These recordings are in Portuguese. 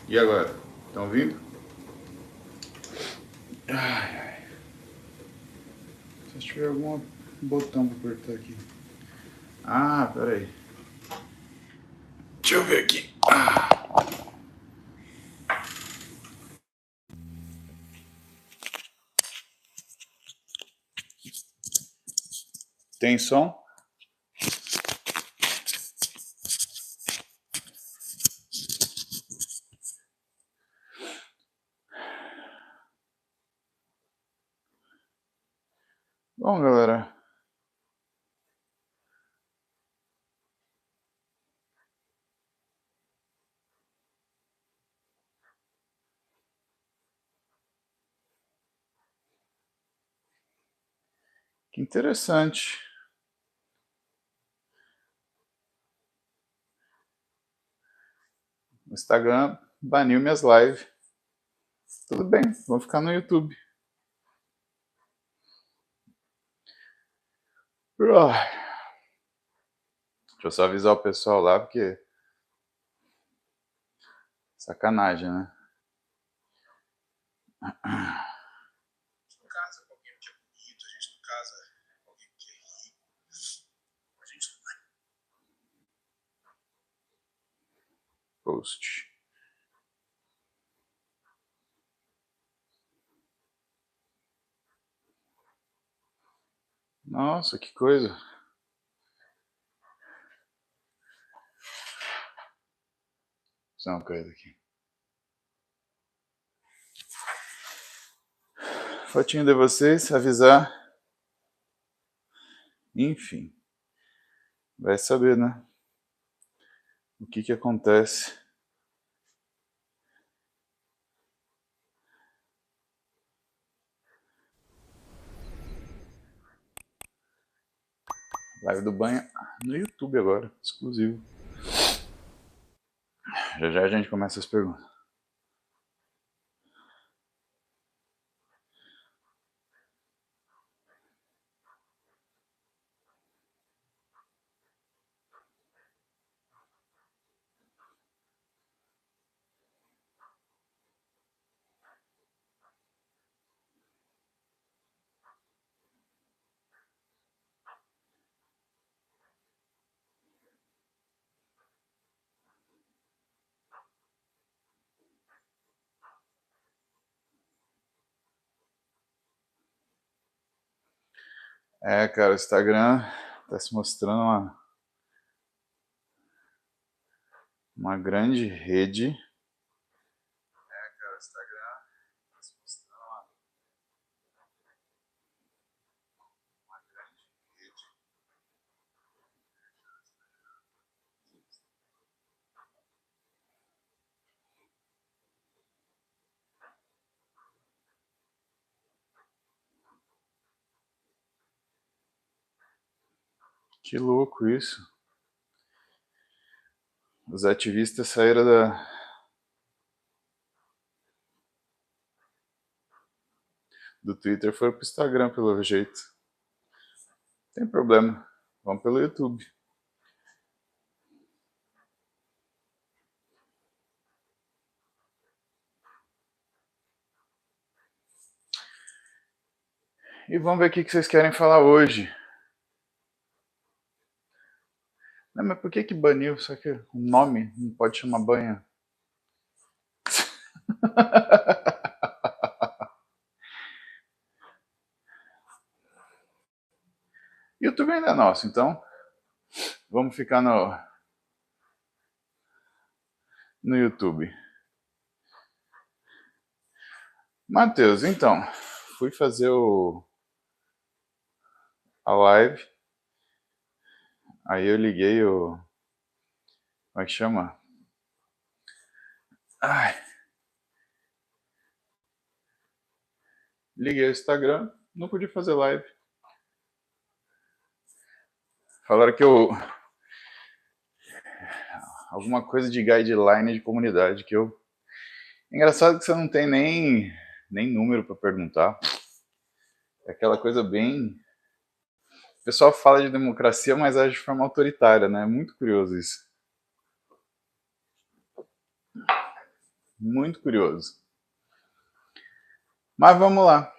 E agora? Estão ouvindo? Ai, ai. Se tiver algum botão para apertar aqui. Ah, peraí. Deixa eu ver aqui. Tem som? Bom, galera. Que interessante. O Instagram baniu minhas lives. Tudo bem, vamos ficar no YouTube. Deixa eu só avisar o pessoal lá, porque... Sacanagem, né? Casa com alguém que é bonito, a gente não casa com alguém que é rico. A gente não vai. Post. Nossa, que coisa. Só uma coisa aqui. Fotinho de vocês, avisar. Enfim. Vai saber, né? O que acontece. Live do banho no YouTube agora, exclusivo. Já já a gente começa as perguntas. É, cara, o Instagram tá se mostrando uma grande rede. É, cara, o Instagram tá se mostrando uma grande rede. Que louco isso. Os ativistas saíram do Twitter e foram pro Instagram, pelo jeito. Não tem problema. Vamos pelo YouTube. E vamos ver o que vocês querem falar hoje. Não, mas por que baniu? Só que o nome não pode chamar banha. YouTube ainda é nosso, então vamos ficar no YouTube. Matheus, então, fui fazer a live, aí eu liguei como é que chama? Ai. Liguei o Instagram, não podia fazer live. Falaram que alguma coisa de guideline de comunidade que eu... Engraçado que você não tem nem número para perguntar. É aquela coisa bem... O pessoal fala de democracia, mas age de forma autoritária, né? É muito curioso isso. Muito curioso. Mas vamos lá.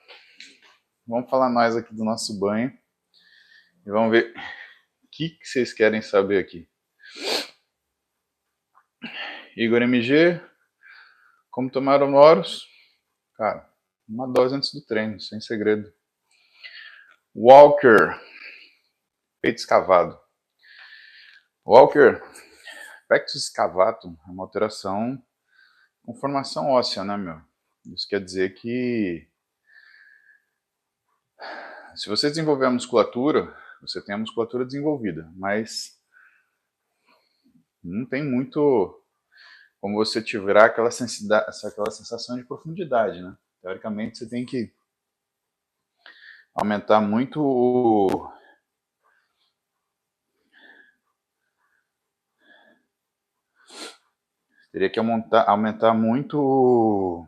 Vamos falar mais aqui do nosso banho. E vamos ver o que vocês querem saber aqui. Igor MG, como tomar Horus? Cara, uma dose antes do treino, sem segredo. Walker, peito escavado. Walker, pectus scavatum é uma alteração com formação óssea, né, meu? Isso quer dizer que se você desenvolver a musculatura, você tem a musculatura desenvolvida, mas não tem muito como você tiver aquela sensação de profundidade, né? Teoricamente, você tem que aumentar muito teria que aumentar muito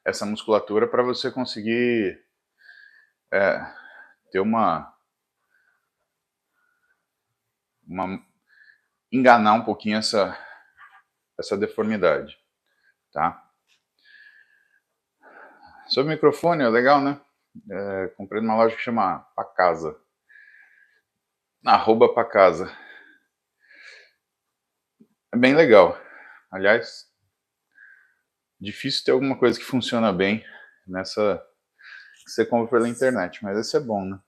essa musculatura para você conseguir ter enganar um pouquinho essa deformidade, tá? Sobre o microfone, é legal, né? Comprei numa loja que chama Pacasa. @Pacasa. É bem legal. Aliás, difícil ter alguma coisa que funciona bem nessa que você compra pela internet, mas esse é bom, né?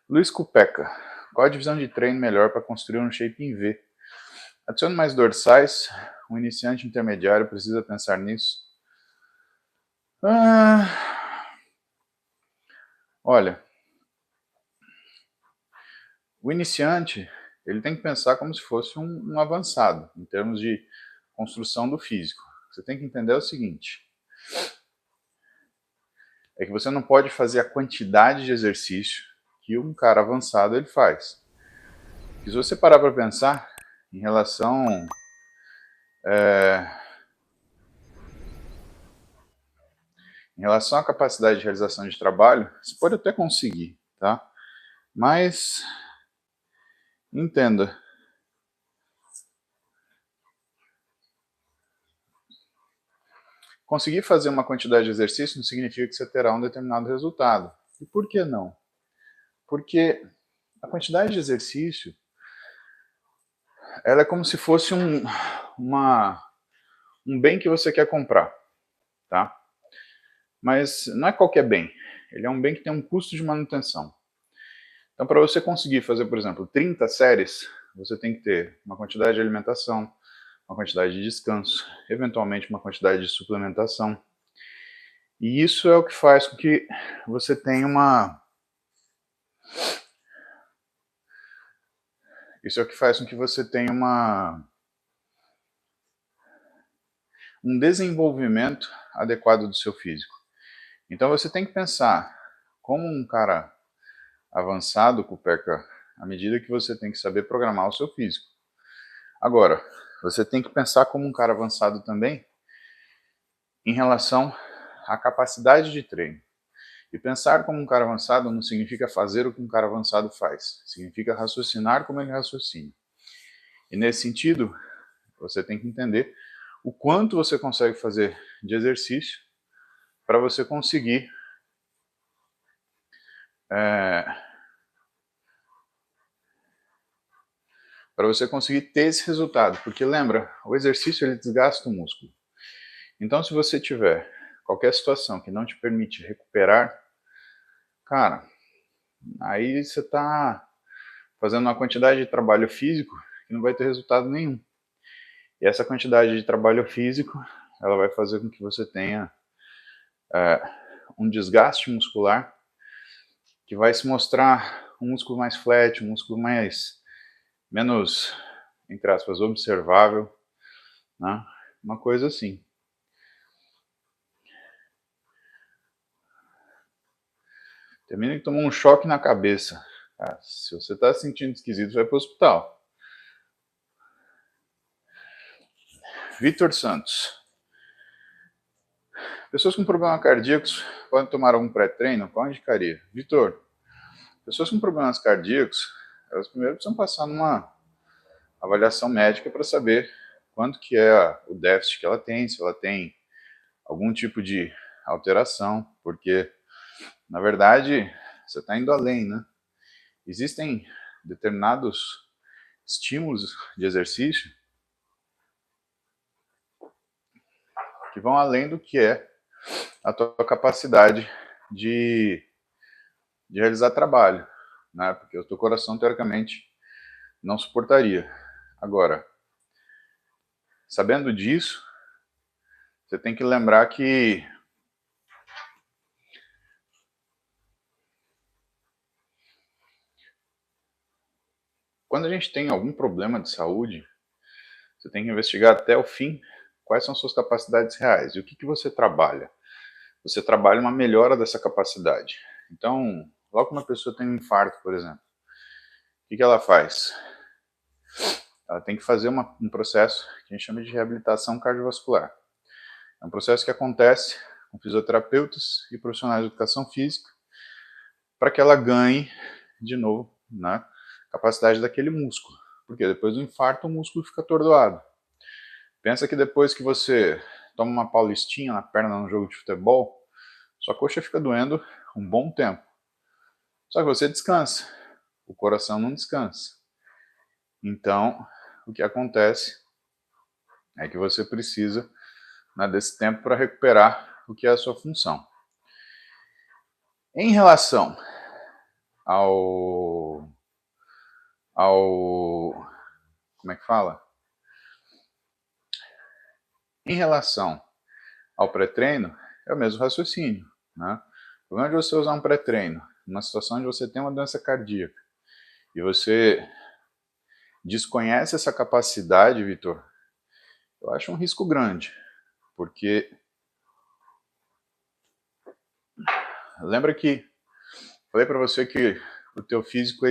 Luiz Cupeca. Qual a divisão de treino melhor para construir um shape em V? Adicione mais dorsais. Um iniciante intermediário precisa pensar nisso. Olha, o iniciante ele tem que pensar como se fosse um avançado, em termos de construção do físico. Você tem que entender o seguinte, é que você não pode fazer a quantidade de exercício que um cara avançado ele faz. E se você parar para pensar em relação à capacidade de realização de trabalho, você pode até conseguir, tá? Mas entenda, conseguir fazer uma quantidade de exercício não significa que você terá um determinado resultado. E por que não? Porque a quantidade de exercício ela é como se fosse um bem que você quer comprar, tá? Mas não é qualquer bem. Ele é um bem que tem um custo de manutenção. Então, para você conseguir fazer, por exemplo, 30 séries, você tem que ter uma quantidade de alimentação, uma quantidade de descanso, eventualmente uma quantidade de suplementação. E isso é o que faz com que você tenha um desenvolvimento adequado do seu físico. Então você tem que pensar como um cara avançado, Cupeca, à medida que você tem que saber programar o seu físico. Agora, você tem que pensar como um cara avançado também em relação à capacidade de treino. E pensar como um cara avançado não significa fazer o que um cara avançado faz. Significa raciocinar como ele raciocina. E nesse sentido, você tem que entender o quanto você consegue fazer de exercício para você conseguir ter esse resultado. Porque lembra, o exercício ele desgasta o músculo. Então se você tiver qualquer situação que não te permite recuperar, cara, aí você está fazendo uma quantidade de trabalho físico que não vai ter resultado nenhum. E essa quantidade de trabalho físico, ela vai fazer com que você tenha um desgaste muscular que vai se mostrar um músculo mais flat, um músculo menos, entre aspas, observável, né? Uma coisa assim. Termina que tomou um choque na cabeça. Ah, se você está se sentindo esquisito, vai para o hospital. Vitor Santos. Pessoas com problemas cardíacos podem tomar algum pré-treino? Qual indicaria? Vitor, pessoas com problemas cardíacos, elas primeiro precisam passar numa avaliação médica para saber quanto que é o déficit que ela tem, se ela tem algum tipo de alteração, porque, na verdade, você está indo além, né? Existem determinados estímulos de exercício que vão além do que é a tua capacidade de realizar trabalho, né? Porque o teu coração, teoricamente, não suportaria. Agora, sabendo disso, você tem que lembrar que quando a gente tem algum problema de saúde, você tem que investigar até o fim quais são suas capacidades reais e o que você trabalha. Você trabalha uma melhora dessa capacidade. Então, logo que uma pessoa tem um infarto, por exemplo, o que ela faz? Ela tem que fazer um processo que a gente chama de reabilitação cardiovascular. É um processo que acontece com fisioterapeutas e profissionais de educação física para que ela ganhe de novo, né, capacidade daquele músculo. Porque depois do infarto o músculo fica atordoado. Pensa que depois que você toma uma paulistinha na perna num jogo de futebol, sua coxa fica doendo um bom tempo. Só que você descansa, o coração não descansa. Então, o que acontece é que você precisa, né, desse tempo para recuperar o que é a sua função. Em relação ao como é que fala? Em relação ao pré-treino, é o mesmo raciocínio, né? O problema de você usar um pré-treino numa situação onde você tem uma doença cardíaca e você desconhece essa capacidade, Vitor, eu acho um risco grande, porque lembra que falei para você que o teu físico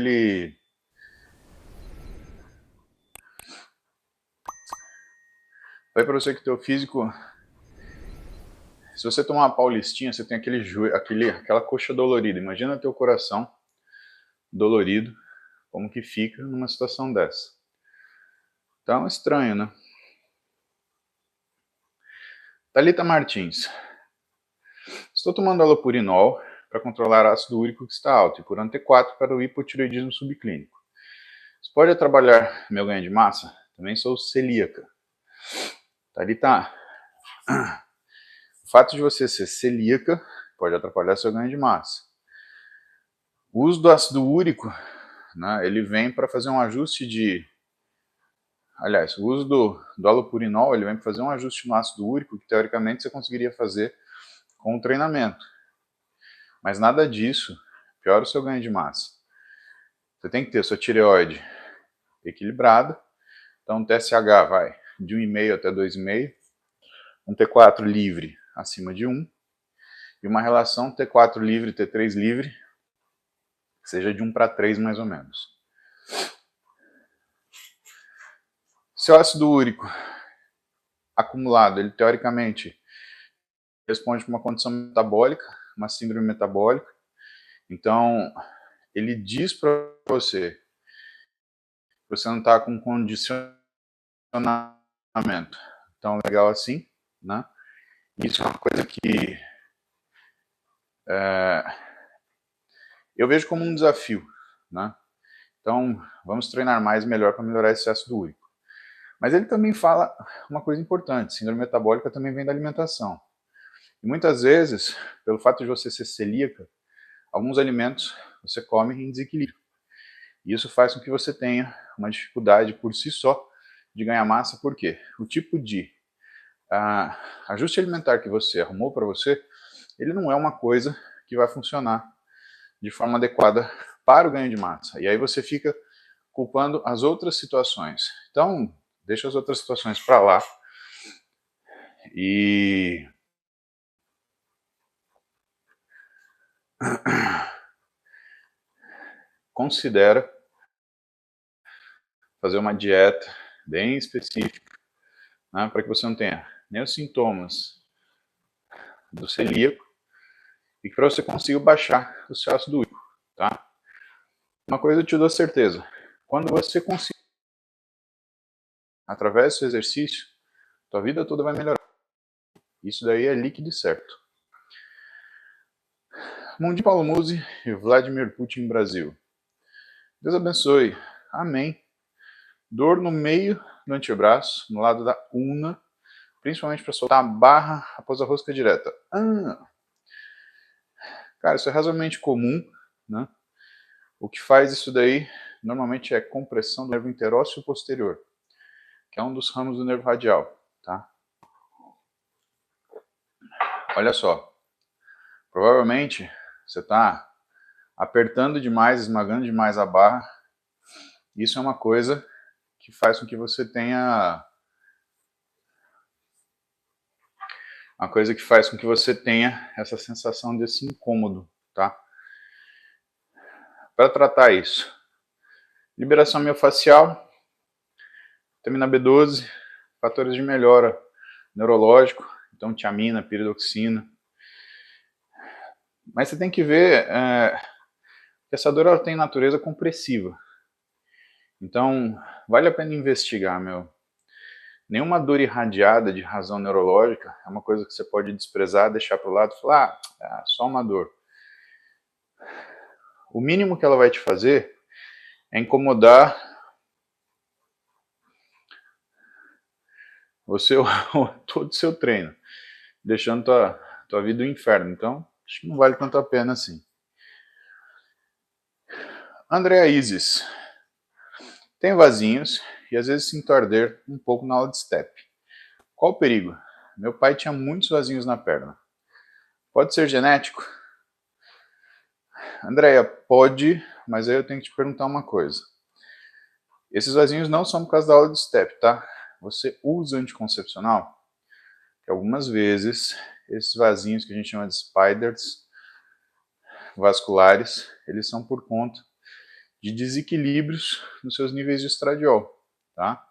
se você tomar uma paulistinha, você tem aquela coxa dolorida. Imagina teu coração dolorido, como que fica numa situação dessa. Então é estranho, né? Thalita Martins. Estou tomando alopurinol para controlar ácido úrico que está alto e por T4 para o hipotireoidismo subclínico. Isso pode atrapalhar meu ganho de massa? Também sou celíaca. Thalita, o fato de você ser celíaca pode atrapalhar seu ganho de massa. O uso do ácido úrico, né, ele vem para fazer um ajuste de... Aliás, o uso do alopurinol, ele vem para fazer um ajuste no ácido úrico que, teoricamente, você conseguiria fazer com o treinamento. Mas nada disso piora o seu ganho de massa. Você tem que ter sua tireoide equilibrada. Então, o TSH vai de 1,5 até 2,5. Um T4 livre acima de 1. E uma relação T4 livre, T3 livre, que seja de 1 para 3 mais ou menos. Seu ácido úrico acumulado, ele teoricamente responde para uma condição metabólica, uma síndrome metabólica. Então, ele diz para você que você não está com condicionamento tão legal assim, né? Isso é uma coisa que eu vejo como um desafio, né? Então, vamos treinar mais e melhor para melhorar esse ácido úrico. Mas ele também fala uma coisa importante, síndrome metabólica também vem da alimentação. E muitas vezes, pelo fato de você ser celíaca, alguns alimentos você come em desequilíbrio. E isso faz com que você tenha uma dificuldade por si só de ganhar massa, por quê? O tipo de ajuste alimentar que você arrumou para você, ele não é uma coisa que vai funcionar de forma adequada para o ganho de massa. E aí você fica culpando as outras situações. Então, deixa as outras situações para lá e considera fazer uma dieta bem específica, né, para que você não tenha nem os sintomas do celíaco e para você consiga baixar o seu ácido úrico, tá? Uma coisa eu te dou certeza. Quando você conseguir, através do seu exercício, tua vida toda vai melhorar. Isso daí é líquido e certo. Mundi Paulo Musi e Vladimir Putin Brasil. Deus abençoe. Amém. Dor no meio do antebraço, no lado da ulna, principalmente para soltar a barra após a rosca direta. Cara, isso é razoavelmente comum, né? O que faz isso daí, normalmente, é compressão do nervo interósseo posterior, que é um dos ramos do nervo radial, tá? Olha só, provavelmente você está apertando demais, esmagando demais a barra. Isso é uma coisa que faz com que você tenha essa sensação desse incômodo, tá? Para tratar isso, liberação miofascial, vitamina B12, fatores de melhora neurológico, então tiamina, piridoxina. Mas você tem que ver que essa dor ela tem natureza compressiva. Então, vale a pena investigar, meu. Nenhuma dor irradiada de razão neurológica é uma coisa que você pode desprezar, deixar para o lado e falar, só uma dor. O mínimo que ela vai te fazer é incomodar todo o seu treino, deixando tua vida um inferno. Então, acho que não vale tanto a pena assim. Andréa Isis. Tenho vasinhos e às vezes sinto arder um pouco na aula de step. Qual o perigo? Meu pai tinha muitos vasinhos na perna. Pode ser genético? Andréia, pode, mas aí eu tenho que te perguntar uma coisa. Esses vasinhos não são por causa da aula de step, tá? Você usa anticoncepcional? Que algumas vezes, esses vasinhos que a gente chama de spiders vasculares, eles são por conta de desequilíbrios nos seus níveis de estradiol, tá?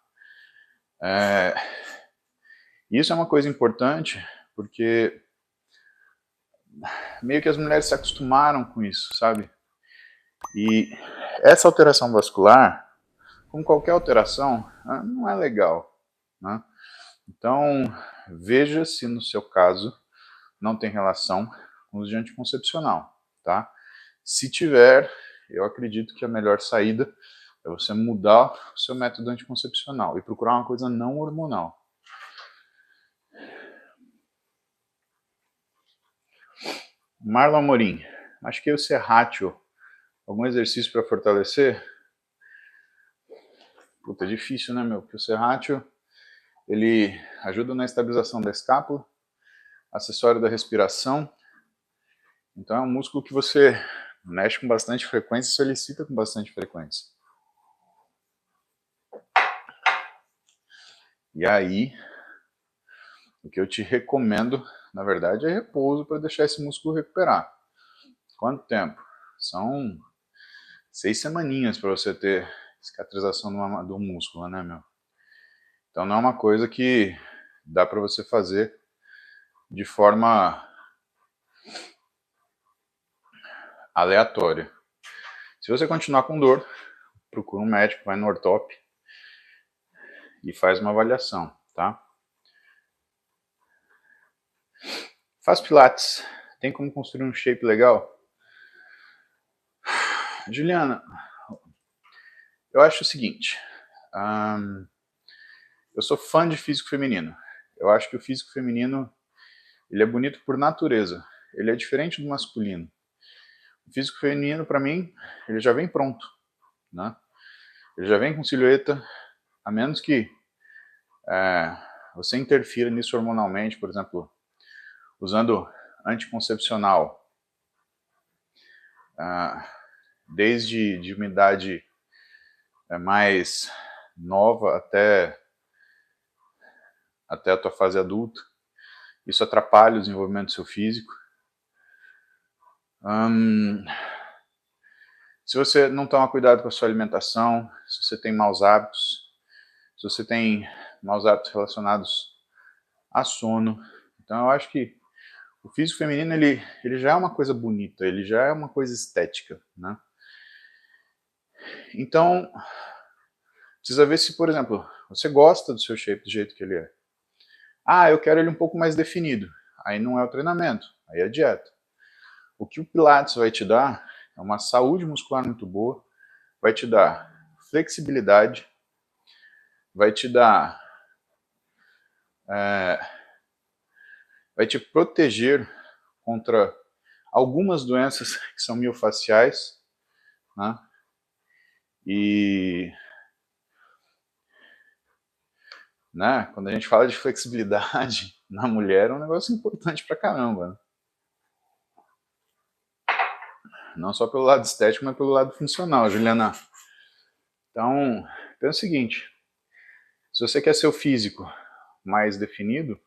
Isso é uma coisa importante, porque meio que as mulheres se acostumaram com isso, sabe? E essa alteração vascular, como qualquer alteração, não é legal, né? Então, veja se no seu caso não tem relação com o uso de anticoncepcional, tá? Se tiver, eu acredito que a melhor saída é você mudar o seu método anticoncepcional e procurar uma coisa não hormonal. Marlon Amorim, acho que o Serratio, algum exercício para fortalecer? Puta, é difícil, né, meu? Porque o Serratio, ele ajuda na estabilização da escápula, acessório da respiração. Então é um músculo que você mexe com bastante frequência e solicita com bastante frequência. E aí, o que eu te recomendo, na verdade, é repouso para deixar esse músculo recuperar. Quanto tempo? São 6 semaninhas para você ter cicatrização do músculo, né, meu? Então não é uma coisa que dá para você fazer de forma aleatória. Se você continuar com dor, procura um médico, vai no ortop e faz uma avaliação, tá? Faz pilates. Tem como construir um shape legal? Juliana, eu acho o seguinte. Eu sou fã de físico feminino. Eu acho que o físico feminino ele é bonito por natureza. Ele é diferente do masculino. O físico feminino, para mim, ele já vem pronto, né? Ele já vem com silhueta, a menos que você interfira nisso hormonalmente, por exemplo, usando anticoncepcional, desde de uma idade mais nova até a tua fase adulta. Isso atrapalha o desenvolvimento do seu físico. Se você não toma cuidado com a sua alimentação, se você tem maus hábitos, se você tem maus hábitos relacionados a sono, então eu acho que o físico feminino ele já é uma coisa bonita, ele já é uma coisa estética, né? Então, precisa ver se, por exemplo, você gosta do seu shape do jeito que ele é. Ah, eu quero ele um pouco mais definido. Aí não é o treinamento, aí é a dieta. O que o Pilates vai te dar é uma saúde muscular muito boa, vai te dar flexibilidade, vai te dar, vai te proteger contra algumas doenças que são miofaciais, né? E, né, quando a gente fala de flexibilidade na mulher, é um negócio importante pra caramba, né? Não só pelo lado estético, mas pelo lado funcional, Juliana. Então, pensa o seguinte, se você quer seu físico mais definido,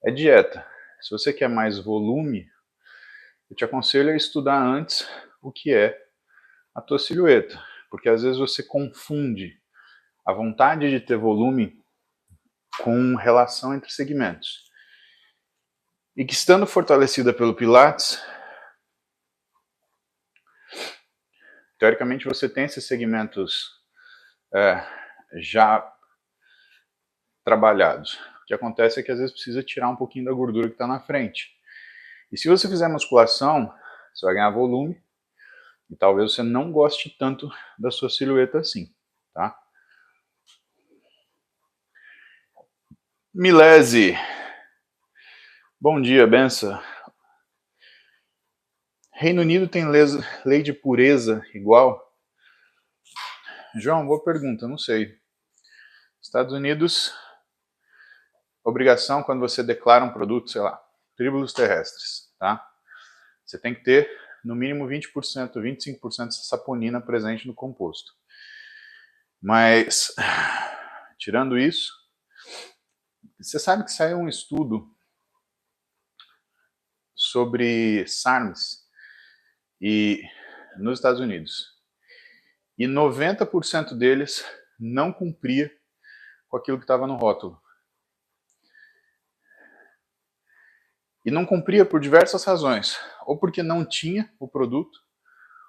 é dieta. Se você quer mais volume, eu te aconselho a estudar antes o que é a tua silhueta, porque às vezes você confunde a vontade de ter volume com relação entre segmentos. E que estando fortalecida pelo Pilates, teoricamente você tem esses segmentos já trabalhados. O que acontece é que às vezes precisa tirar um pouquinho da gordura que está na frente. E se você fizer musculação, você vai ganhar volume e talvez você não goste tanto da sua silhueta assim, tá? Milese, bom dia, benção. Reino Unido tem lei de pureza igual? João, boa pergunta, não sei. Estados Unidos, obrigação quando você declara um produto, sei lá, tríbulos terrestres, tá? Você tem que ter no mínimo 20%, 25% de saponina presente no composto. Mas, tirando isso, você sabe que saiu um estudo sobre SARMs e, nos Estados Unidos. E 90% deles não cumpria com aquilo que estava no rótulo. E não cumpria por diversas razões. Ou porque não tinha o produto,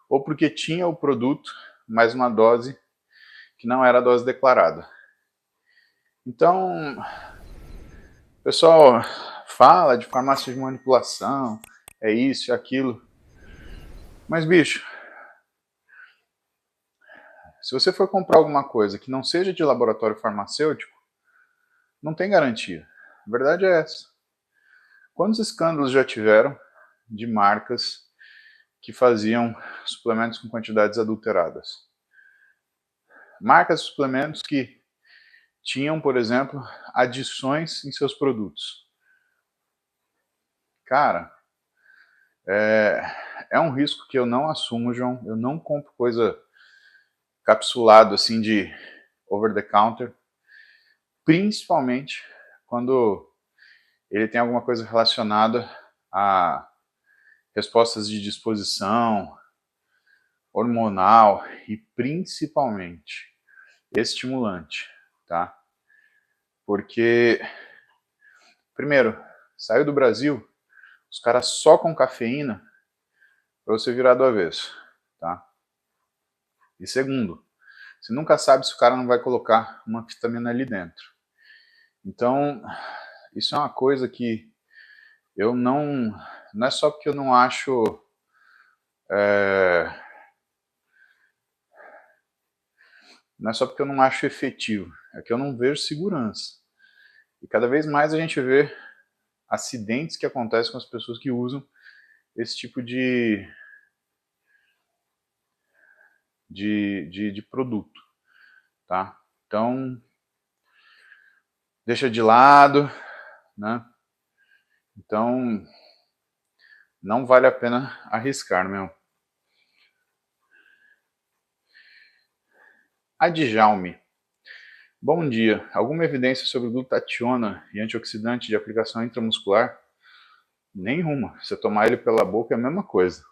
ou porque tinha o produto, mas uma dose que não era a dose declarada. Então, o pessoal fala de farmácia de manipulação, é isso, é aquilo. Mas, bicho, se você for comprar alguma coisa que não seja de laboratório farmacêutico, não tem garantia. A verdade é essa. Quantos escândalos já tiveram de marcas que faziam suplementos com quantidades adulteradas? Marcas de suplementos que tinham, por exemplo, adições em seus produtos. Cara, é um risco que eu não assumo, João. Eu não compro coisa capsulado assim de over the counter, principalmente quando ele tem alguma coisa relacionada a respostas de disposição, hormonal e principalmente estimulante, tá? Porque, primeiro, saiu do Brasil, os caras só com cafeína para você virar do avesso, tá? E segundo, você nunca sabe se o cara não vai colocar uma vitamina ali dentro. Então, isso é uma coisa que eu não é só porque eu não acho não é só porque eu não acho efetivo, é que eu não vejo segurança. E cada vez mais a gente vê acidentes que acontecem com as pessoas que usam esse tipo de produto, tá? Então, deixa de lado, né? Então, não vale a pena arriscar, meu. Adjaume. Bom dia. Alguma evidência sobre glutationa e antioxidante de aplicação intramuscular? Nenhuma. Você tomar ele pela boca é a mesma coisa.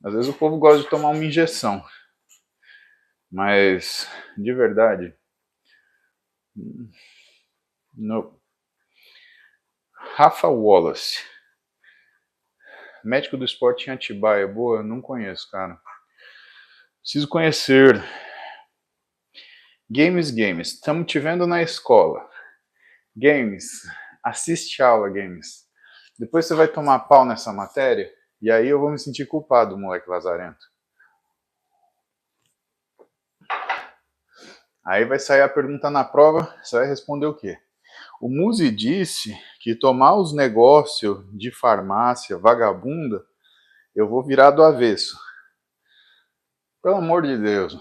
Às vezes o povo gosta de tomar uma injeção. Mas, de verdade, no. Rafa Wallace. Médico do esporte em Atibaia. Boa, não conheço, cara. Preciso conhecer. Games. Estamos te vendo na escola. Games. Assiste aula, Games. Depois você vai tomar pau nessa matéria e aí eu vou me sentir culpado, moleque lazarento. Aí vai sair a pergunta na prova, você vai responder o quê? O Musi disse que tomar os negócios de farmácia vagabunda, eu vou virar do avesso. Pelo amor de Deus.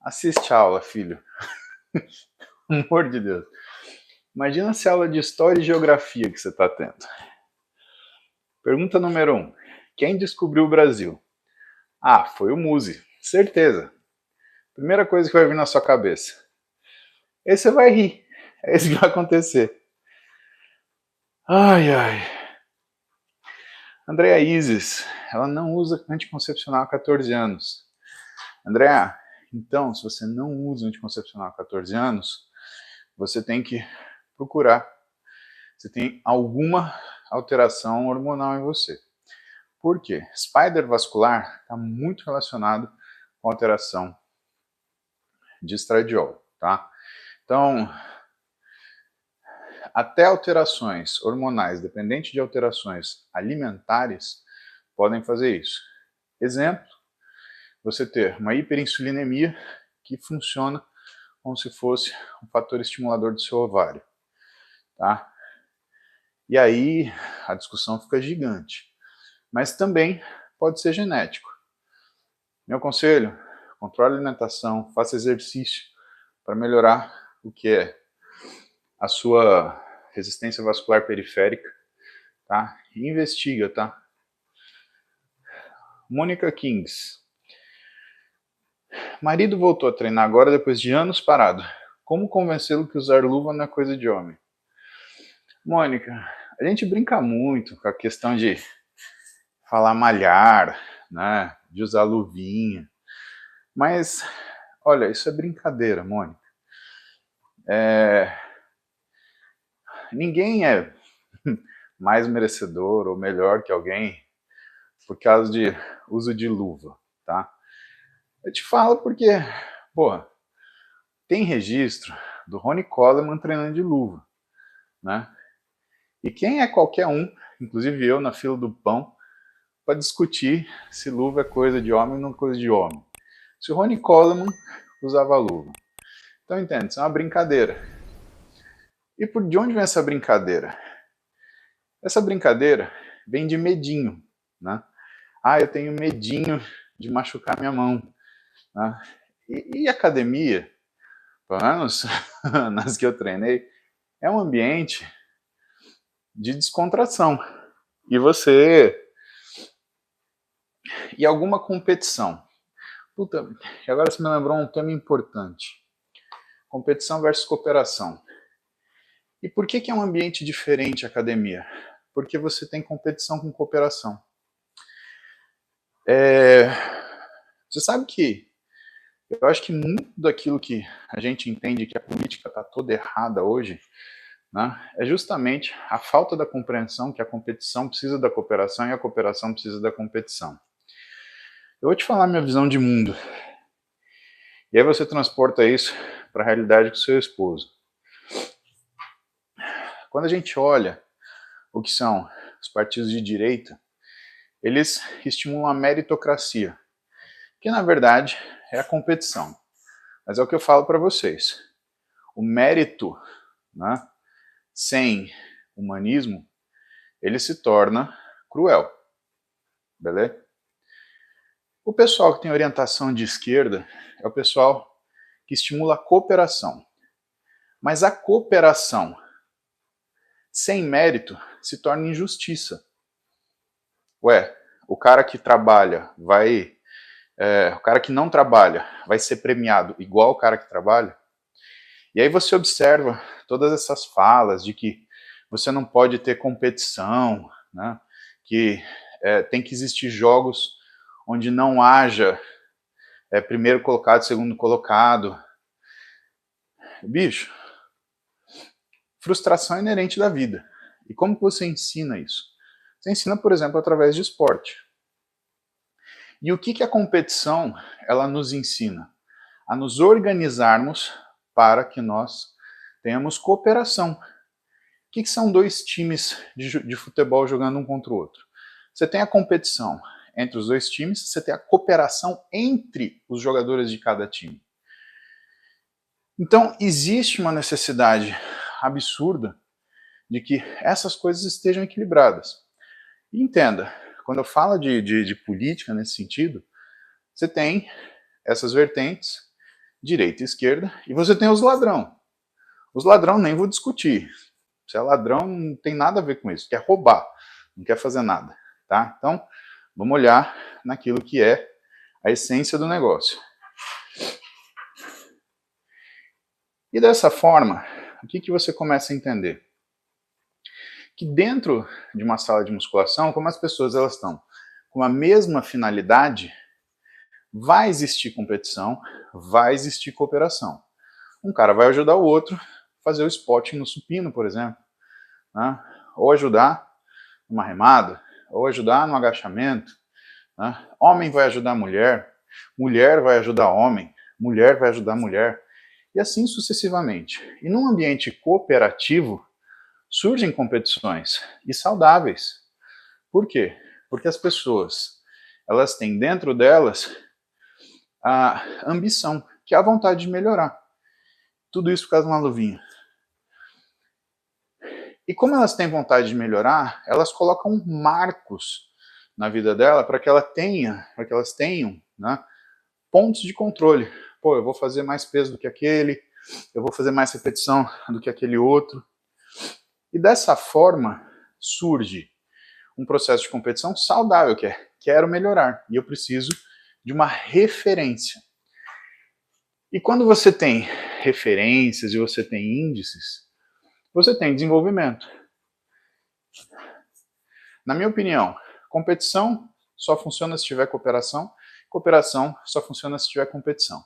Assiste a aula, filho. Pelo amor de Deus. Imagina essa aula de História e Geografia que você está tendo. Pergunta número 1. Quem descobriu o Brasil? Ah, foi o Musi. Certeza. Primeira coisa que vai vir na sua cabeça. Aí você vai rir. É isso que vai acontecer. Ai. Andréa Isis, ela não usa anticoncepcional há 14 anos. Andréa, então, se você não usa anticoncepcional há 14 anos, você tem que procurar. Você tem alguma alteração hormonal em você. Por quê? Spider vascular está muito relacionado com alteração de estradiol, tá? Então, até alterações hormonais, dependente de alterações alimentares, podem fazer isso. Exemplo, você ter uma hiperinsulinemia que funciona como se fosse um fator estimulador do seu ovário, tá? E aí a discussão fica gigante. Mas também pode ser genético. Meu conselho, controle a alimentação, faça exercício para melhorar o que é a sua resistência vascular periférica, tá? E investiga, tá? Mônica Kings. Marido voltou a treinar agora depois de anos parado. Como convencê-lo que usar luva não é coisa de homem? Mônica, a gente brinca muito com a questão de falar malhar, né? De usar luvinha. Mas, olha, isso é brincadeira, Mônica. Ninguém é mais merecedor ou melhor que alguém por causa de uso de luva, tá? Eu te falo porque, porra, tem registro do Ronnie Coleman treinando de luva, né? E quem é qualquer um, inclusive eu na fila do pão, para discutir se luva é coisa de homem ou não coisa de homem. Se o Ronnie Coleman usava luva. Então entende, isso é uma brincadeira. E de onde vem essa brincadeira? Essa brincadeira vem de medinho, né? Ah, eu tenho medinho de machucar minha mão. Né? E academia, pelo menos nas que eu treinei, é um ambiente de descontração. E você... E alguma competição. Puta, agora você me lembrou um tema importante. Competição versus cooperação. E por que é um ambiente diferente a academia? Porque você tem competição com cooperação. Você sabe que eu acho que muito daquilo que a gente entende que a política está toda errada hoje, né, é justamente a falta da compreensão que a competição precisa da cooperação e a cooperação precisa da competição. Eu vou te falar minha visão de mundo. E aí você transporta isso para a realidade com seu esposo. Quando a gente olha o que são os partidos de direita, eles estimulam a meritocracia, que na verdade é a competição. Mas é o que eu falo para vocês. O mérito, né, sem humanismo, ele se torna cruel. Beleza? O pessoal que tem orientação de esquerda é o pessoal que estimula a cooperação. Mas a cooperação sem mérito se torna injustiça. Ué, o cara que trabalha vai... o cara que não trabalha vai ser premiado igual o cara que trabalha? E aí você observa todas essas falas de que você não pode ter competição, né? Que tem que existir jogos onde não haja primeiro colocado, segundo colocado. Bicho, frustração é inerente da vida. E como que você ensina isso? Você ensina, por exemplo, através de esporte. E o que a competição ela nos ensina? A nos organizarmos para que nós tenhamos cooperação. O que são dois times de futebol jogando um contra o outro? Você tem a competição entre os dois times, você tem a cooperação entre os jogadores de cada time. Então, existe uma necessidade absurda de que essas coisas estejam equilibradas. E entenda, quando eu falo de política nesse sentido, você tem essas vertentes, direita e esquerda, e você tem os ladrão. Os ladrão nem vou discutir. Se é ladrão, não tem nada a ver com isso. Quer roubar, não quer fazer nada. Tá? Então, vamos olhar naquilo que é a essência do negócio. E dessa forma, o que você começa a entender? Que dentro de uma sala de musculação, como as pessoas elas estão com a mesma finalidade, vai existir competição, vai existir cooperação. Um cara vai ajudar o outro a fazer o spotting no supino, por exemplo, né? Ou ajudar numa remada, ou ajudar no agachamento. Né? Homem vai ajudar mulher, mulher vai ajudar homem, mulher vai ajudar mulher, e assim sucessivamente. E num ambiente cooperativo, surgem competições, e saudáveis. Por quê? Porque as pessoas, elas têm dentro delas a ambição, que é a vontade de melhorar. Tudo isso por causa de uma luvinha. E como elas têm vontade de melhorar, elas colocam marcos na vida dela para que elas tenham, né, pontos de controle. Pô, eu vou fazer mais peso do que aquele, eu vou fazer mais repetição do que aquele outro. E dessa forma surge um processo de competição saudável, que é quero melhorar e eu preciso de uma referência. E quando você tem referências e você tem índices, você tem desenvolvimento. Na minha opinião, competição só funciona se tiver cooperação, cooperação só funciona se tiver competição.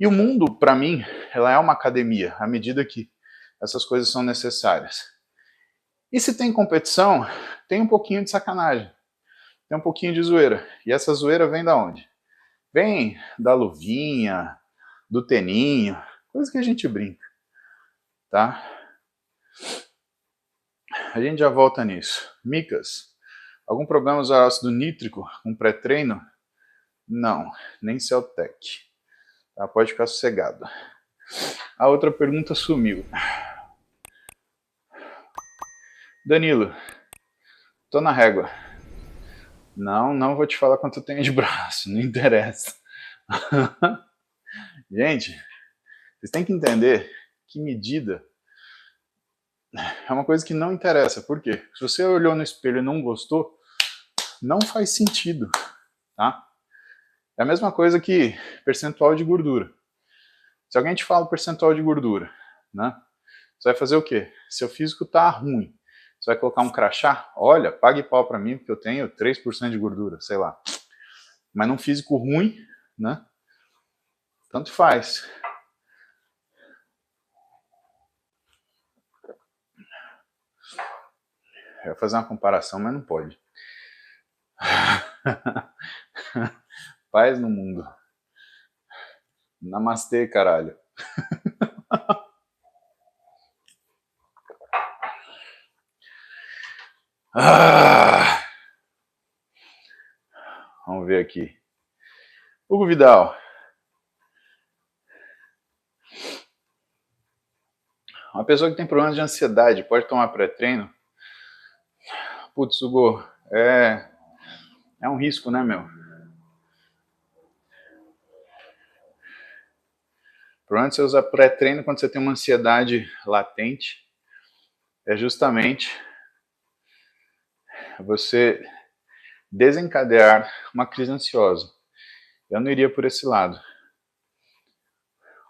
E o mundo, para mim, ela é uma academia, à medida que essas coisas são necessárias. E se tem competição, tem um pouquinho de sacanagem, tem um pouquinho de zoeira. E essa zoeira vem da onde? Vem da luvinha, do teninho, coisa que a gente brinca, tá? A gente já volta nisso. Micas, algum problema usar ácido nítrico com pré-treino? Não, nem Celtec. Tá? Pode ficar sossegado. A outra pergunta sumiu. Danilo, tô na régua. Não vou te falar quanto eu tenho de braço, não interessa. Gente, vocês têm que entender que medida é uma coisa que não interessa. Por quê? Se você olhou no espelho e não gostou, não faz sentido, tá? É a mesma coisa que percentual de gordura. Se alguém te fala percentual de gordura, né? Você vai fazer o quê? Seu físico tá ruim. Você vai colocar um crachá? Olha, pague pau pra mim porque eu tenho 3% de gordura, sei lá. Mas num físico ruim, né? Tanto faz. Eu ia fazer uma comparação, mas não pode. Paz no mundo. Namastê, caralho. Vamos ver aqui. Hugo Vidal. Uma pessoa que tem problemas de ansiedade pode tomar pré-treino? Putz, Hugo, é um risco, né, meu? O problema de você usar pré-treino quando você tem uma ansiedade latente é justamente você desencadear uma crise ansiosa. Eu não iria por esse lado.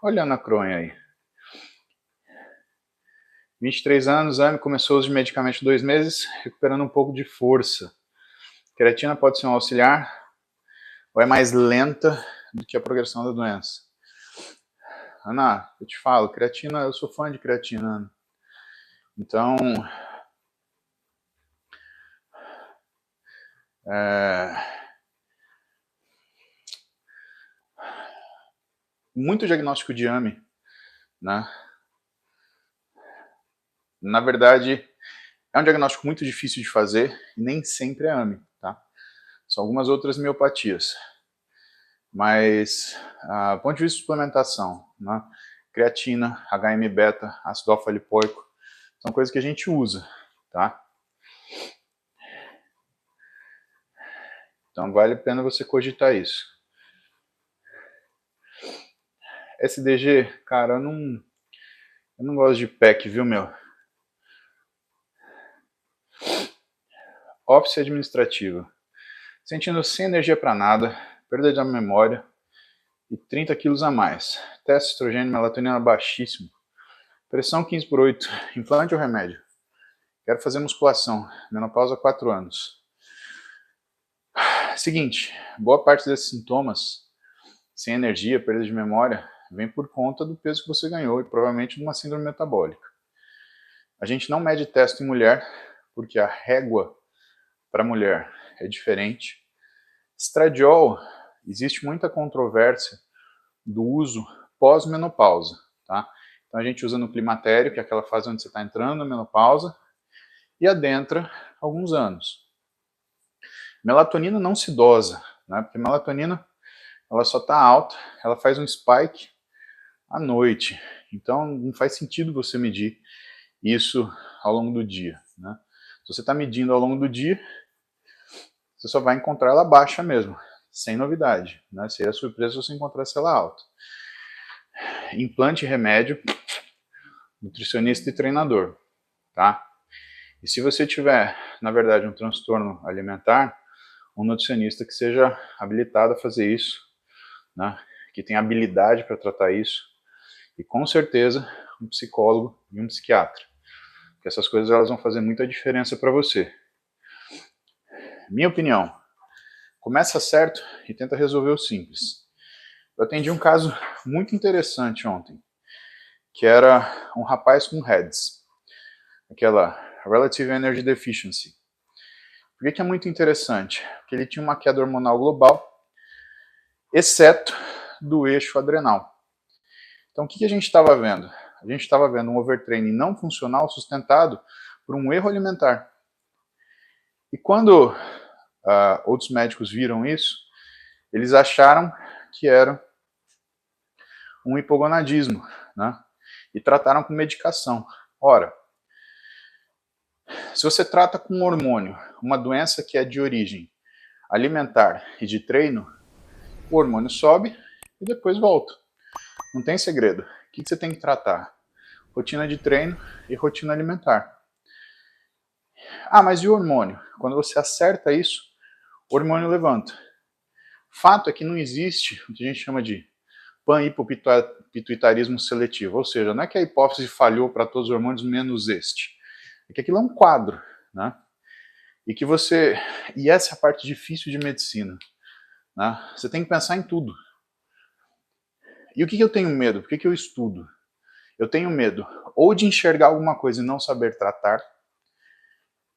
Olha a Ana Cronha aí. 23 anos, Ame começou o uso de medicamento 2 meses, recuperando um pouco de força. Creatina pode ser um auxiliar ou é mais lenta do que a progressão da doença? Ana, eu te falo, creatina, eu sou fã de creatina, Ana. Então, muito diagnóstico de AME, né? Na verdade, é um diagnóstico muito difícil de fazer e nem sempre é AME, tá? São algumas outras miopatias. Mas, do ponto de vista de suplementação, né? Creatina, HM-beta, ácido alfa-lipoico, são coisas que a gente usa, tá? Então vale a pena você cogitar isso. SDG, cara, eu não gosto de PEC, viu, meu? Office administrativa. Sentindo sem energia para nada, perda de memória e 30 quilos a mais. Teste estrogênio, melatonina baixíssimo. Pressão 15/8. Implante ou remédio? Quero fazer musculação. Menopausa há 4 anos. Seguinte, boa parte desses sintomas, sem energia, perda de memória, vem por conta do peso que você ganhou e provavelmente de uma síndrome metabólica. A gente não mede testo em mulher, porque a régua para mulher é diferente. Estradiol, existe muita controvérsia do uso pós-menopausa, tá? Então a gente usa no climatério, que é aquela fase onde você está entrando na menopausa, e adentra alguns anos. Melatonina não se dosa, né? Porque melatonina ela só está alta, ela faz um spike à noite. Então não faz sentido você medir isso ao longo do dia, né? Se você está medindo ao longo do dia, você só vai encontrar ela baixa mesmo, sem novidade, né? Seria surpresa se você encontrasse ela alta. Implante, remédio, nutricionista e treinador, tá? E se você tiver, na verdade, um transtorno alimentar, um nutricionista que seja habilitado a fazer isso, né? Que tenha habilidade para tratar isso, e com certeza um psicólogo e um psiquiatra, porque essas coisas elas vão fazer muita diferença para você. Minha opinião, começa certo e tenta resolver o simples. Eu atendi um caso muito interessante ontem, que era um rapaz com REDS, aquela Relative Energy Deficiency. Por que é muito interessante? Porque ele tinha uma queda hormonal global, exceto do eixo adrenal. Então o que a gente estava vendo? A gente estava vendo um overtraining não funcional sustentado por um erro alimentar. E quando outros médicos viram isso, eles acharam que era um hipogonadismo, né? E trataram com medicação. Ora, se você trata com hormônio uma doença que é de origem alimentar e de treino, o hormônio sobe e depois volta. Não tem segredo. O que você tem que tratar? Rotina de treino e rotina alimentar. Ah, mas e o hormônio? Quando você acerta isso, o hormônio levanta. Fato é que não existe o que a gente chama de panhipopituitarismo seletivo, ou seja, não é que a hipófise falhou para todos os hormônios menos este, é que aquilo é um quadro, né? E essa é a parte difícil de medicina, né? Você tem que pensar em tudo. E o que eu tenho medo? Por que eu estudo? Eu tenho medo ou de enxergar alguma coisa e não saber tratar,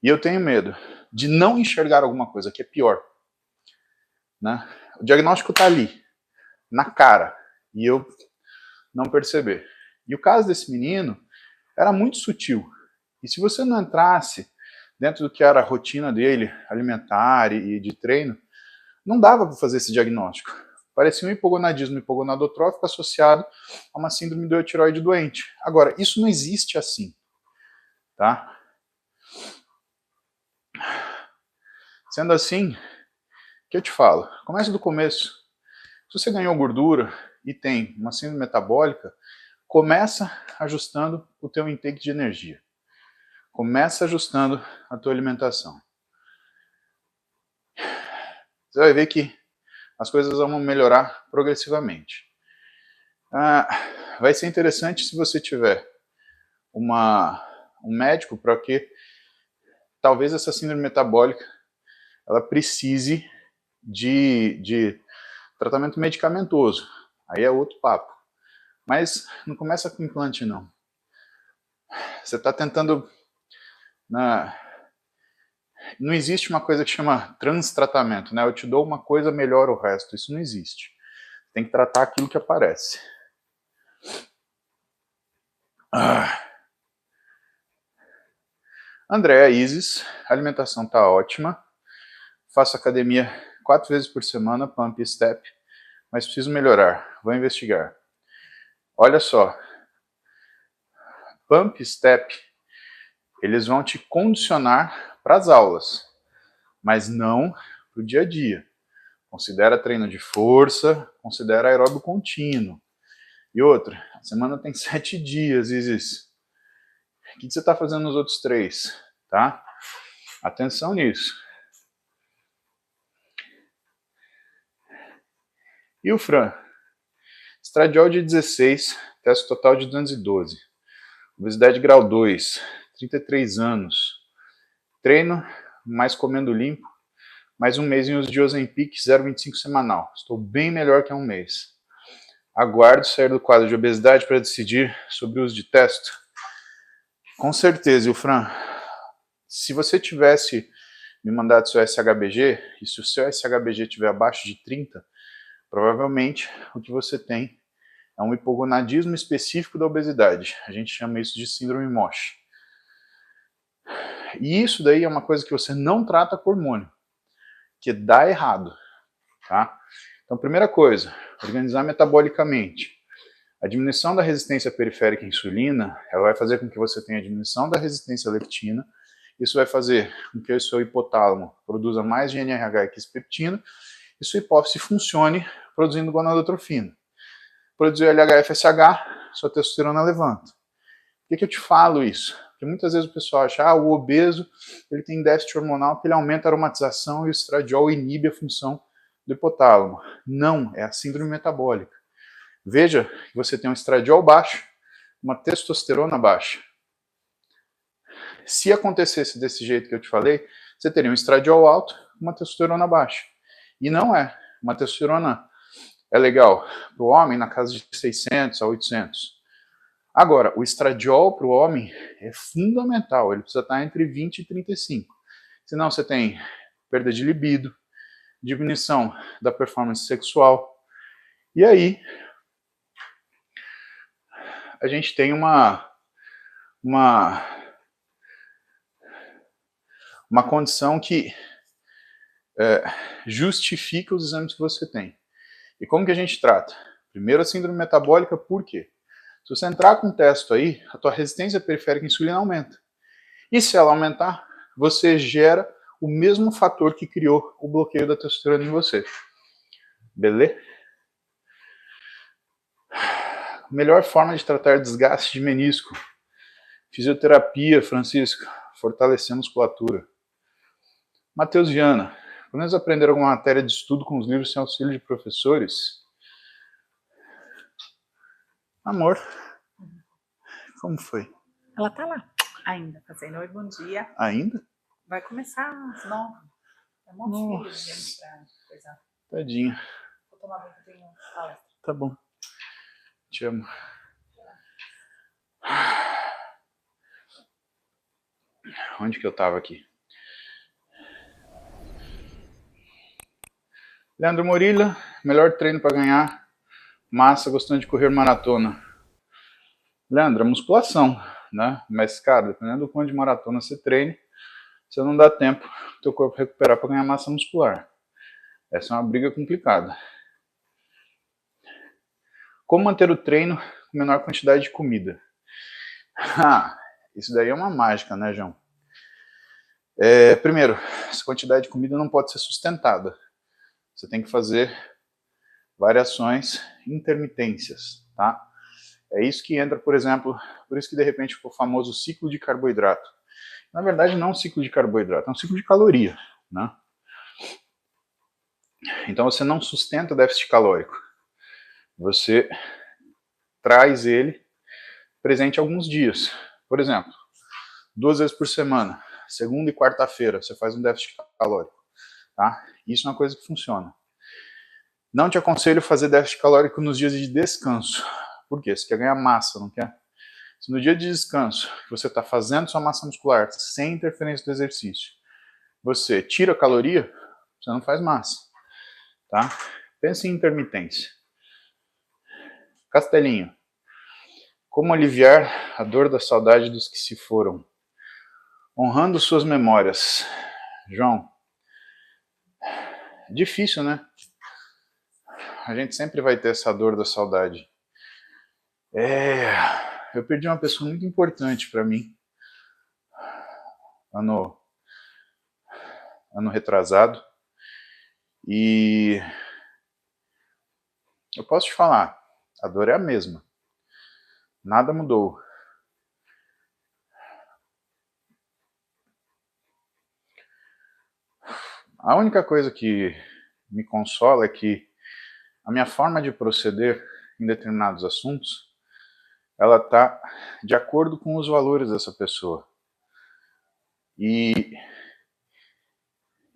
e eu tenho medo de não enxergar alguma coisa, que é pior, né? O diagnóstico está ali, na cara, e eu não perceber. E o caso desse menino era muito sutil. E se você não entrasse dentro do que era a rotina dele, alimentar e de treino, não dava para fazer esse diagnóstico. Parecia um hipogonadismo hipogonadotrófico associado a uma síndrome do tireoide doente. Agora, isso não existe assim, tá? Sendo assim, o que eu te falo? Comece do começo. Se você ganhou gordura e tem uma síndrome metabólica, começa ajustando o teu intake de energia. Começa ajustando a tua alimentação. Você vai ver que as coisas vão melhorar progressivamente. Vai ser interessante se você tiver um médico para que talvez essa síndrome metabólica ela precise de tratamento medicamentoso. Aí é outro papo. Mas não começa com implante, não. Você está tentando... Não existe uma coisa que chama transtratamento, né? Eu te dou uma coisa, melhora o resto. Isso não existe. tem que tratar aquilo que aparece. Andréa Isis, a alimentação tá ótima. Faço academia 4 vezes por semana, pump e step, mas preciso melhorar, vou investigar. Olha só, pump e step, eles vão te condicionar para as aulas, mas não para o dia a dia. Considera treino de força, considera aeróbio contínuo. E outra, a semana tem 7 dias, Isis. O que você está fazendo nos outros 3? Tá? Atenção nisso. E o Fran? Estradiol de 16, teste total de 212. Obesidade grau 2, 33 anos. Treino, mais comendo limpo. Mais um mês em uso de Ozempic 0,25 semanal. Estou bem melhor que há um mês. Aguardo sair do quadro de obesidade para decidir sobre o uso de testo. Com certeza, e Fran, se você tivesse me mandado seu SHBG, e se o seu SHBG estiver abaixo de 30, provavelmente o que você tem é um hipogonadismo específico da obesidade. A gente chama isso de síndrome MOSH. E isso daí é uma coisa que você não trata com hormônio, que dá errado. Tá? Então, primeira coisa, organizar metabolicamente. A diminuição da resistência periférica à insulina, ela vai fazer com que você tenha a diminuição da resistência à leptina. Isso vai fazer com que o seu hipotálamo produza mais GnRH e quispetina e sua hipófise funcione produzindo gonadotrofina. Produzir LH-FSH, sua testosterona levanta. Por que eu te falo isso? Porque muitas vezes o pessoal acha, o obeso ele tem déficit hormonal porque ele aumenta a aromatização e o estradiol inibe a função do hipotálamo. Não, é a síndrome metabólica. Veja que você tem um estradiol baixo, uma testosterona baixa. Se acontecesse desse jeito que eu te falei, você teria um estradiol alto, uma testosterona baixa. E não é. Uma testosterona é legal para o homem na casa de 600 a 800. Agora, o estradiol para o homem é fundamental, ele precisa estar entre 20 e 35. Senão você tem perda de libido, diminuição da performance sexual. E aí, a gente tem uma condição que justifica os exames que você tem. E como que a gente trata? Primeiro a síndrome metabólica, por quê? Se você entrar com um teste aí, a tua resistência periférica à insulina aumenta. E se ela aumentar, você gera o mesmo fator que criou o bloqueio da testosterona em você. Beleza? Melhor forma de tratar desgaste de menisco. Fisioterapia, Francisco. Fortalecer a musculatura. Matheus Viana. Pelo menos aprender alguma matéria de estudo com os livros sem auxílio de professores? Amor. Como foi? Ela tá lá ainda, fazendo oi, bom dia. Ainda? Vai começar às 9. É um monte de filho pra coisar. Tadinha. Vou tomar banho que eu tenho palestra. Tá bom. Te amo. Onde que eu tava aqui? Leandro Morilha, melhor treino para ganhar massa gostando de correr maratona. Leandro, a musculação, né? Mas, cara, dependendo do quanto de maratona você treine, você não dá tempo do teu corpo recuperar para ganhar massa muscular. Essa é uma briga complicada. Como manter o treino com menor quantidade de comida? Isso daí é uma mágica, né, João? Primeiro, essa quantidade de comida não pode ser sustentada. Você tem que fazer variações, intermitências, tá? É isso que entra, por exemplo, por isso que de repente ficou famoso o ciclo de carboidrato. Na verdade, não é um ciclo de carboidrato, é um ciclo de caloria, né? Então você não sustenta o déficit calórico. Você traz ele presente alguns dias. Por exemplo, 2 vezes por semana, segunda e quarta-feira, você faz um déficit calórico, tá? Isso é uma coisa que funciona. Não te aconselho fazer déficit calórico nos dias de descanso. Por quê? Você quer ganhar massa, não quer? Se no dia de descanso, que você está fazendo sua massa muscular sem interferência do exercício, você tira caloria, você não faz massa, tá? Pense em intermitência. Castelinho. Como aliviar a dor da saudade dos que se foram? Honrando suas memórias. João. Difícil, né? A gente sempre vai ter essa dor da saudade. Eu perdi uma pessoa muito importante para mim. Ano retrasado. E eu posso te falar, a dor é a mesma. Nada mudou. A única coisa que me consola é que a minha forma de proceder em determinados assuntos, ela está de acordo com os valores dessa pessoa. E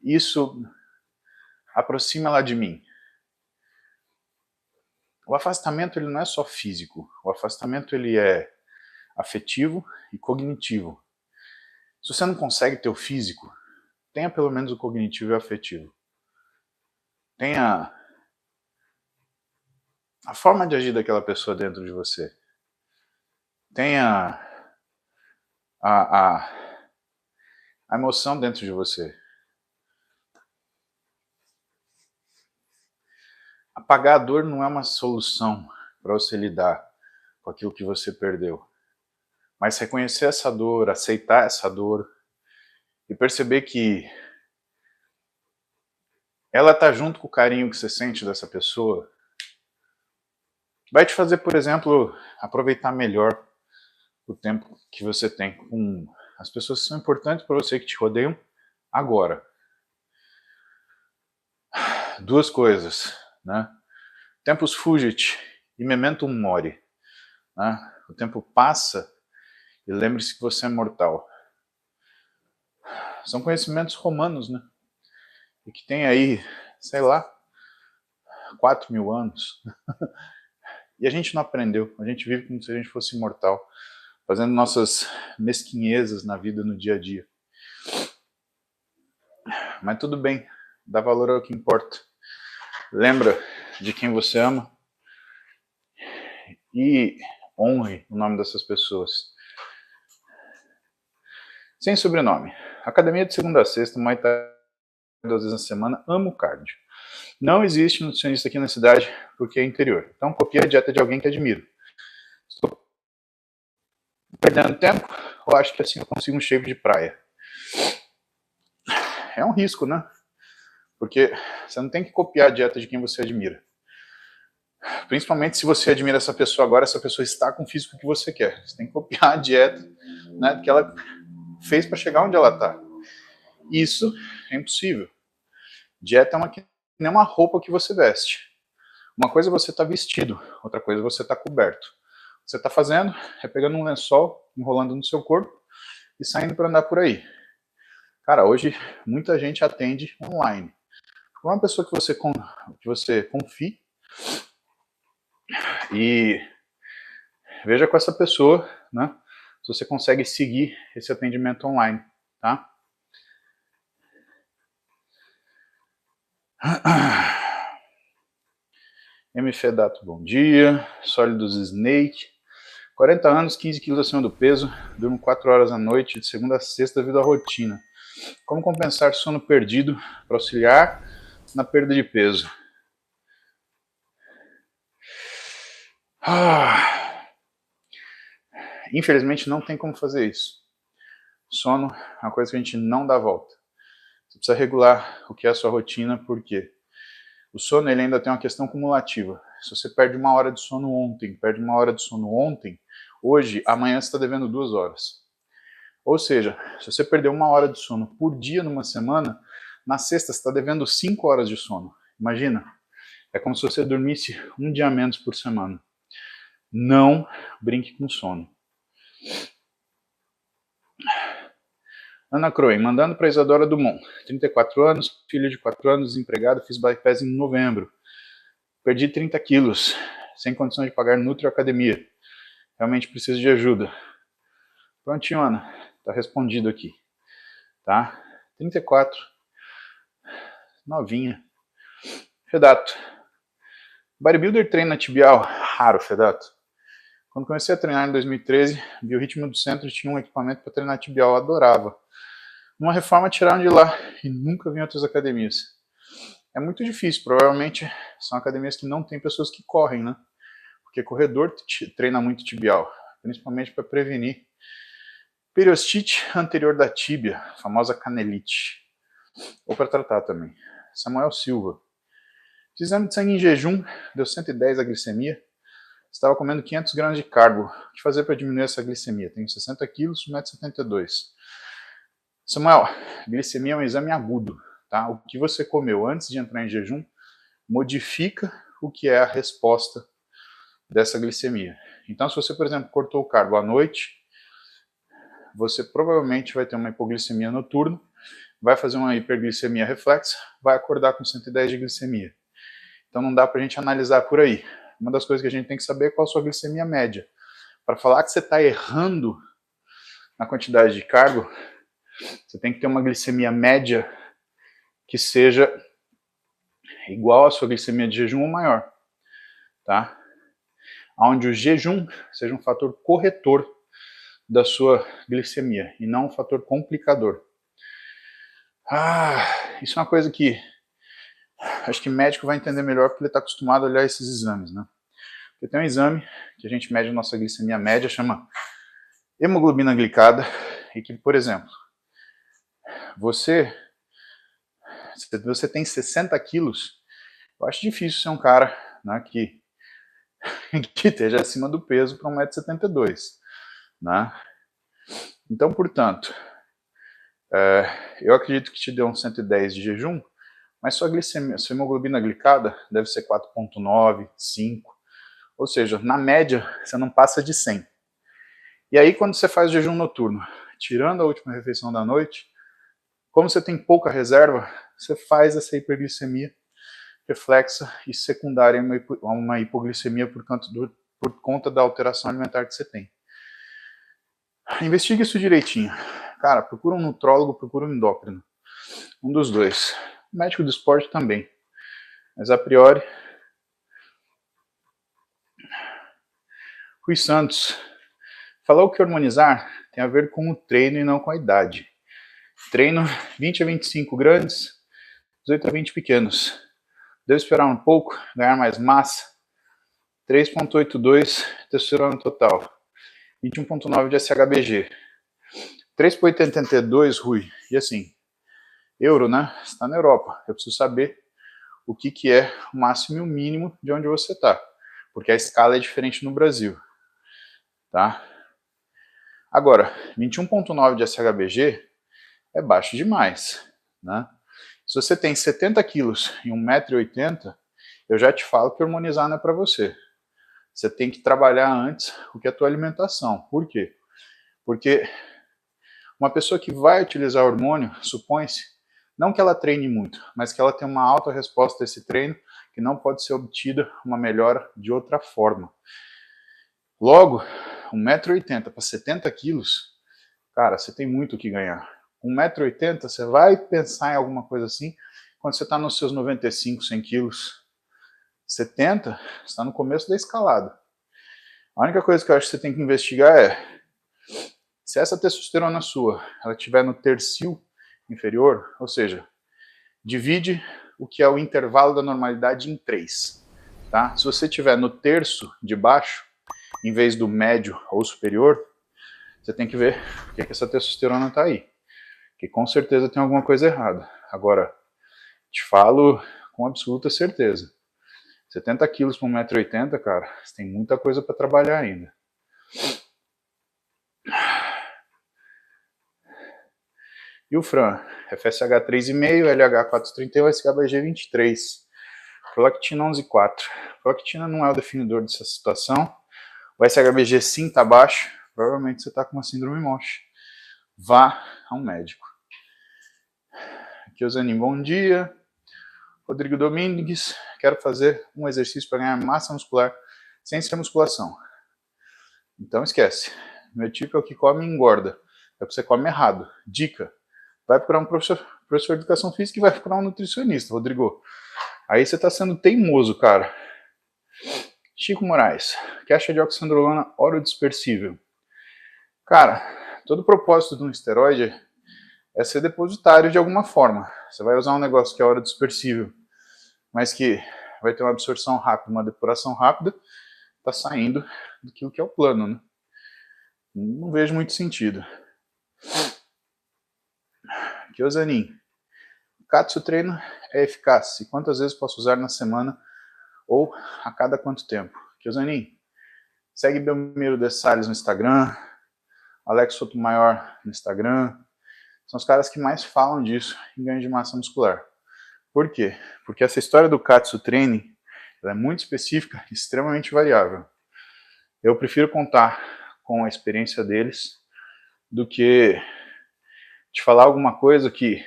isso aproxima ela de mim. O afastamento ele não é só físico. O afastamento ele é afetivo e cognitivo. Se você não consegue ter o físico, tenha pelo menos o cognitivo e o afetivo. Tenha a forma de agir daquela pessoa dentro de você. Tenha a emoção dentro de você. Apagar a dor não é uma solução para você lidar com aquilo que você perdeu. Mas reconhecer essa dor, aceitar essa dor e perceber que ela está junto com o carinho que você sente dessa pessoa, vai te fazer, por exemplo, aproveitar melhor o tempo que você tem com as pessoas que são importantes para você, que te rodeiam agora. Duas coisas, né? Tempus fugit e mementum mori. Né? O tempo passa e lembre-se que você é mortal. São conhecimentos romanos, né? E que tem aí, sei lá, 4.000 anos. E a gente não aprendeu. A gente vive como se a gente fosse imortal, fazendo nossas mesquinhezas na vida, no dia a dia. Mas tudo bem, dá valor ao que importa. Lembra de quem você ama e honre o nome dessas pessoas. Sem sobrenome. Academia de segunda a sexta, Muay Thai 2 vezes na semana, amo cardio. Não existe nutricionista aqui na cidade porque é interior. Então copia a dieta de alguém que admiro. Estou perdendo tempo ou acho que assim eu consigo um shape de praia? É um risco, né? Porque você não tem que copiar a dieta de quem você admira. Principalmente se você admira essa pessoa agora, essa pessoa está com o físico que você quer. Você tem que copiar a dieta, né, que ela fez para chegar onde ela está. Isso é impossível. Dieta é que nem uma roupa que você veste. Uma coisa é você estar vestido, outra coisa é você estar coberto. O que você está fazendo é pegando um lençol, enrolando no seu corpo e saindo para andar por aí. Cara, hoje muita gente atende online. Uma pessoa que você confie e veja com essa pessoa, né, se você consegue seguir esse atendimento online, tá? MFedato, bom dia. Sólidos Snake. 40 anos, 15 quilos acima do peso, durmo 4 horas à noite, de segunda a sexta, devido à rotina. Como compensar sono perdido para auxiliar na perda de peso? Infelizmente não tem como fazer isso. Sono é uma coisa que a gente não dá volta. Você precisa regular o que é a sua rotina, porque o sono ele ainda tem uma questão cumulativa. Se você perde 1 hora de sono ontem, perde 1 hora de sono ontem, hoje, amanhã você está devendo 2 horas. Ou seja, se você perder 1 hora de sono por dia numa semana, na sexta você está devendo 5 horas de sono. Imagina, é como se você dormisse 1 dia a menos por semana. Não brinque com sono. Ana Croen, mandando para Isadora Dumont, 34 anos, filho de 4 anos, desempregado, fiz bypass em novembro. Perdi 30 quilos, sem condição de pagar Nutrioacademia. Realmente preciso de ajuda. Prontinho, Ana, tá respondido aqui. Tá? 34, novinha. Redato, Bodybuilder treina tibial? Raro, Fedato. Quando comecei a treinar em 2013, Biorritmo do Centro tinha um equipamento para treinar tibial, eu adorava. Numa reforma tiraram de lá e nunca vi em outras academias. É muito difícil, provavelmente são academias que não tem pessoas que correm, né? Porque corredor treina muito tibial, principalmente para prevenir periostite anterior da tíbia, a famosa canelite, ou para tratar também. Samuel Silva. Fiz exame de sangue em jejum, deu 110 a glicemia. Estava comendo 500 gramas de carbo. O que fazer para diminuir essa glicemia? Tenho 60 quilos, 1,72 m. Samuel, glicemia é um exame agudo. Tá? O que você comeu antes de entrar em jejum modifica o que é a resposta dessa glicemia. Então, se você, por exemplo, cortou o carbo à noite, você provavelmente vai ter uma hipoglicemia noturna, vai fazer uma hiperglicemia reflexa, vai acordar com 110 de glicemia. Então não dá para a gente analisar por aí. Uma das coisas que a gente tem que saber é qual a sua glicemia média. Para falar que você está errando na quantidade de carbo, você tem que ter uma glicemia média que seja igual à sua glicemia de jejum ou maior. Tá? Onde o jejum seja um fator corretor da sua glicemia e não um fator complicador. Isso é uma coisa que acho que médico vai entender melhor porque ele está acostumado a olhar esses exames, né? Porque tem um exame que a gente mede a nossa glicemia média, chama hemoglobina glicada, e que, por exemplo, você tem 60 quilos, eu acho difícil ser um cara, né, que esteja acima do peso para 1,72 m, né? Então, portanto, eu acredito que te deu um 110 de jejum, mas sua glicemia, sua hemoglobina glicada deve ser 4,9, 5, ou seja, na média você não passa de 100. E aí quando você faz o jejum noturno, tirando a última refeição da noite, como você tem pouca reserva, você faz essa hiperglicemia reflexa e secundária a uma hipoglicemia por conta da alteração alimentar que você tem. Investigue isso direitinho. Cara, procura um nutrólogo, procura um endócrino. Um dos dois. Médico do esporte também. Mas a priori... Rui Santos. Falou que hormonizar tem a ver com o treino e não com a idade. Treino 20 a 25 grandes, 18 a 20 pequenos. Devo esperar um pouco, ganhar mais massa. 3,82 testosterona total. 21,9 de SHBG. 3,82, Rui. E assim, euro, né? Você está na Europa. Eu preciso saber o que é o máximo e o mínimo de onde você está. Porque a escala é diferente no Brasil. Tá? Agora, 21,9 de SHBG é baixo demais. Né? Se você tem 70 quilos e 1,80 m, eu já te falo que hormonizar não é para você. Você tem que trabalhar antes o que é a tua alimentação. Por quê? Porque uma pessoa que vai utilizar hormônio, supõe-se, não que ela treine muito, mas que ela tem uma alta resposta a esse treino que não pode ser obtida uma melhora de outra forma. Logo, 1,80 m para 70 quilos, cara, você tem muito o que ganhar. 1,80 m, você vai pensar em alguma coisa assim quando você está nos seus 95, 100 quilos. 70, você está no começo da escalada. A única coisa que eu acho que você tem que investigar é se essa testosterona sua ela estiver no tercio inferior, ou seja, divide o que é o intervalo da normalidade em 3. Tá? Se você estiver no terço de baixo, em vez do médio ou superior, você tem que ver por que essa testosterona está aí. Que com certeza tem alguma coisa errada. Agora, te falo com absoluta certeza. 70 quilos por 1,80 m, cara, você tem muita coisa para trabalhar ainda. E o Fran, FSH 3,5, LH 4,31, SHBG 23. Prolactina 11,4. Prolactina não é o definidor dessa situação. O SHBG sim está baixo. Provavelmente você está com uma síndrome MOSH. Vá a um médico. Aqui o Zanin, bom dia. Rodrigo Domingues, quero fazer um exercício para ganhar massa muscular sem ser musculação. Então esquece. Meu tipo é o que come e engorda. É o que você come errado. Dica. Vai procurar um professor de educação física e vai procurar um nutricionista, Rodrigo. Aí você está sendo teimoso, cara. Chico Moraes, que acha de oxandrolona orodispersível? Cara, todo o propósito de um esteroide é ser depositário de alguma forma. Você vai usar um negócio que é orodispersível, mas que vai ter uma absorção rápida, uma depuração rápida, tá saindo do que é o plano, né? Não vejo muito sentido. Kyozanin, Katsu treino é eficaz? E quantas vezes posso usar na semana ou a cada quanto tempo? Kyozanin, segue Belmiro de Salles no Instagram, Alex Sotomayor no Instagram. São os caras que mais falam disso em ganho de massa muscular. Por quê? Porque essa história do Katsu Training ela é muito específica e extremamente variável. Eu prefiro contar com a experiência deles do que te falar alguma coisa que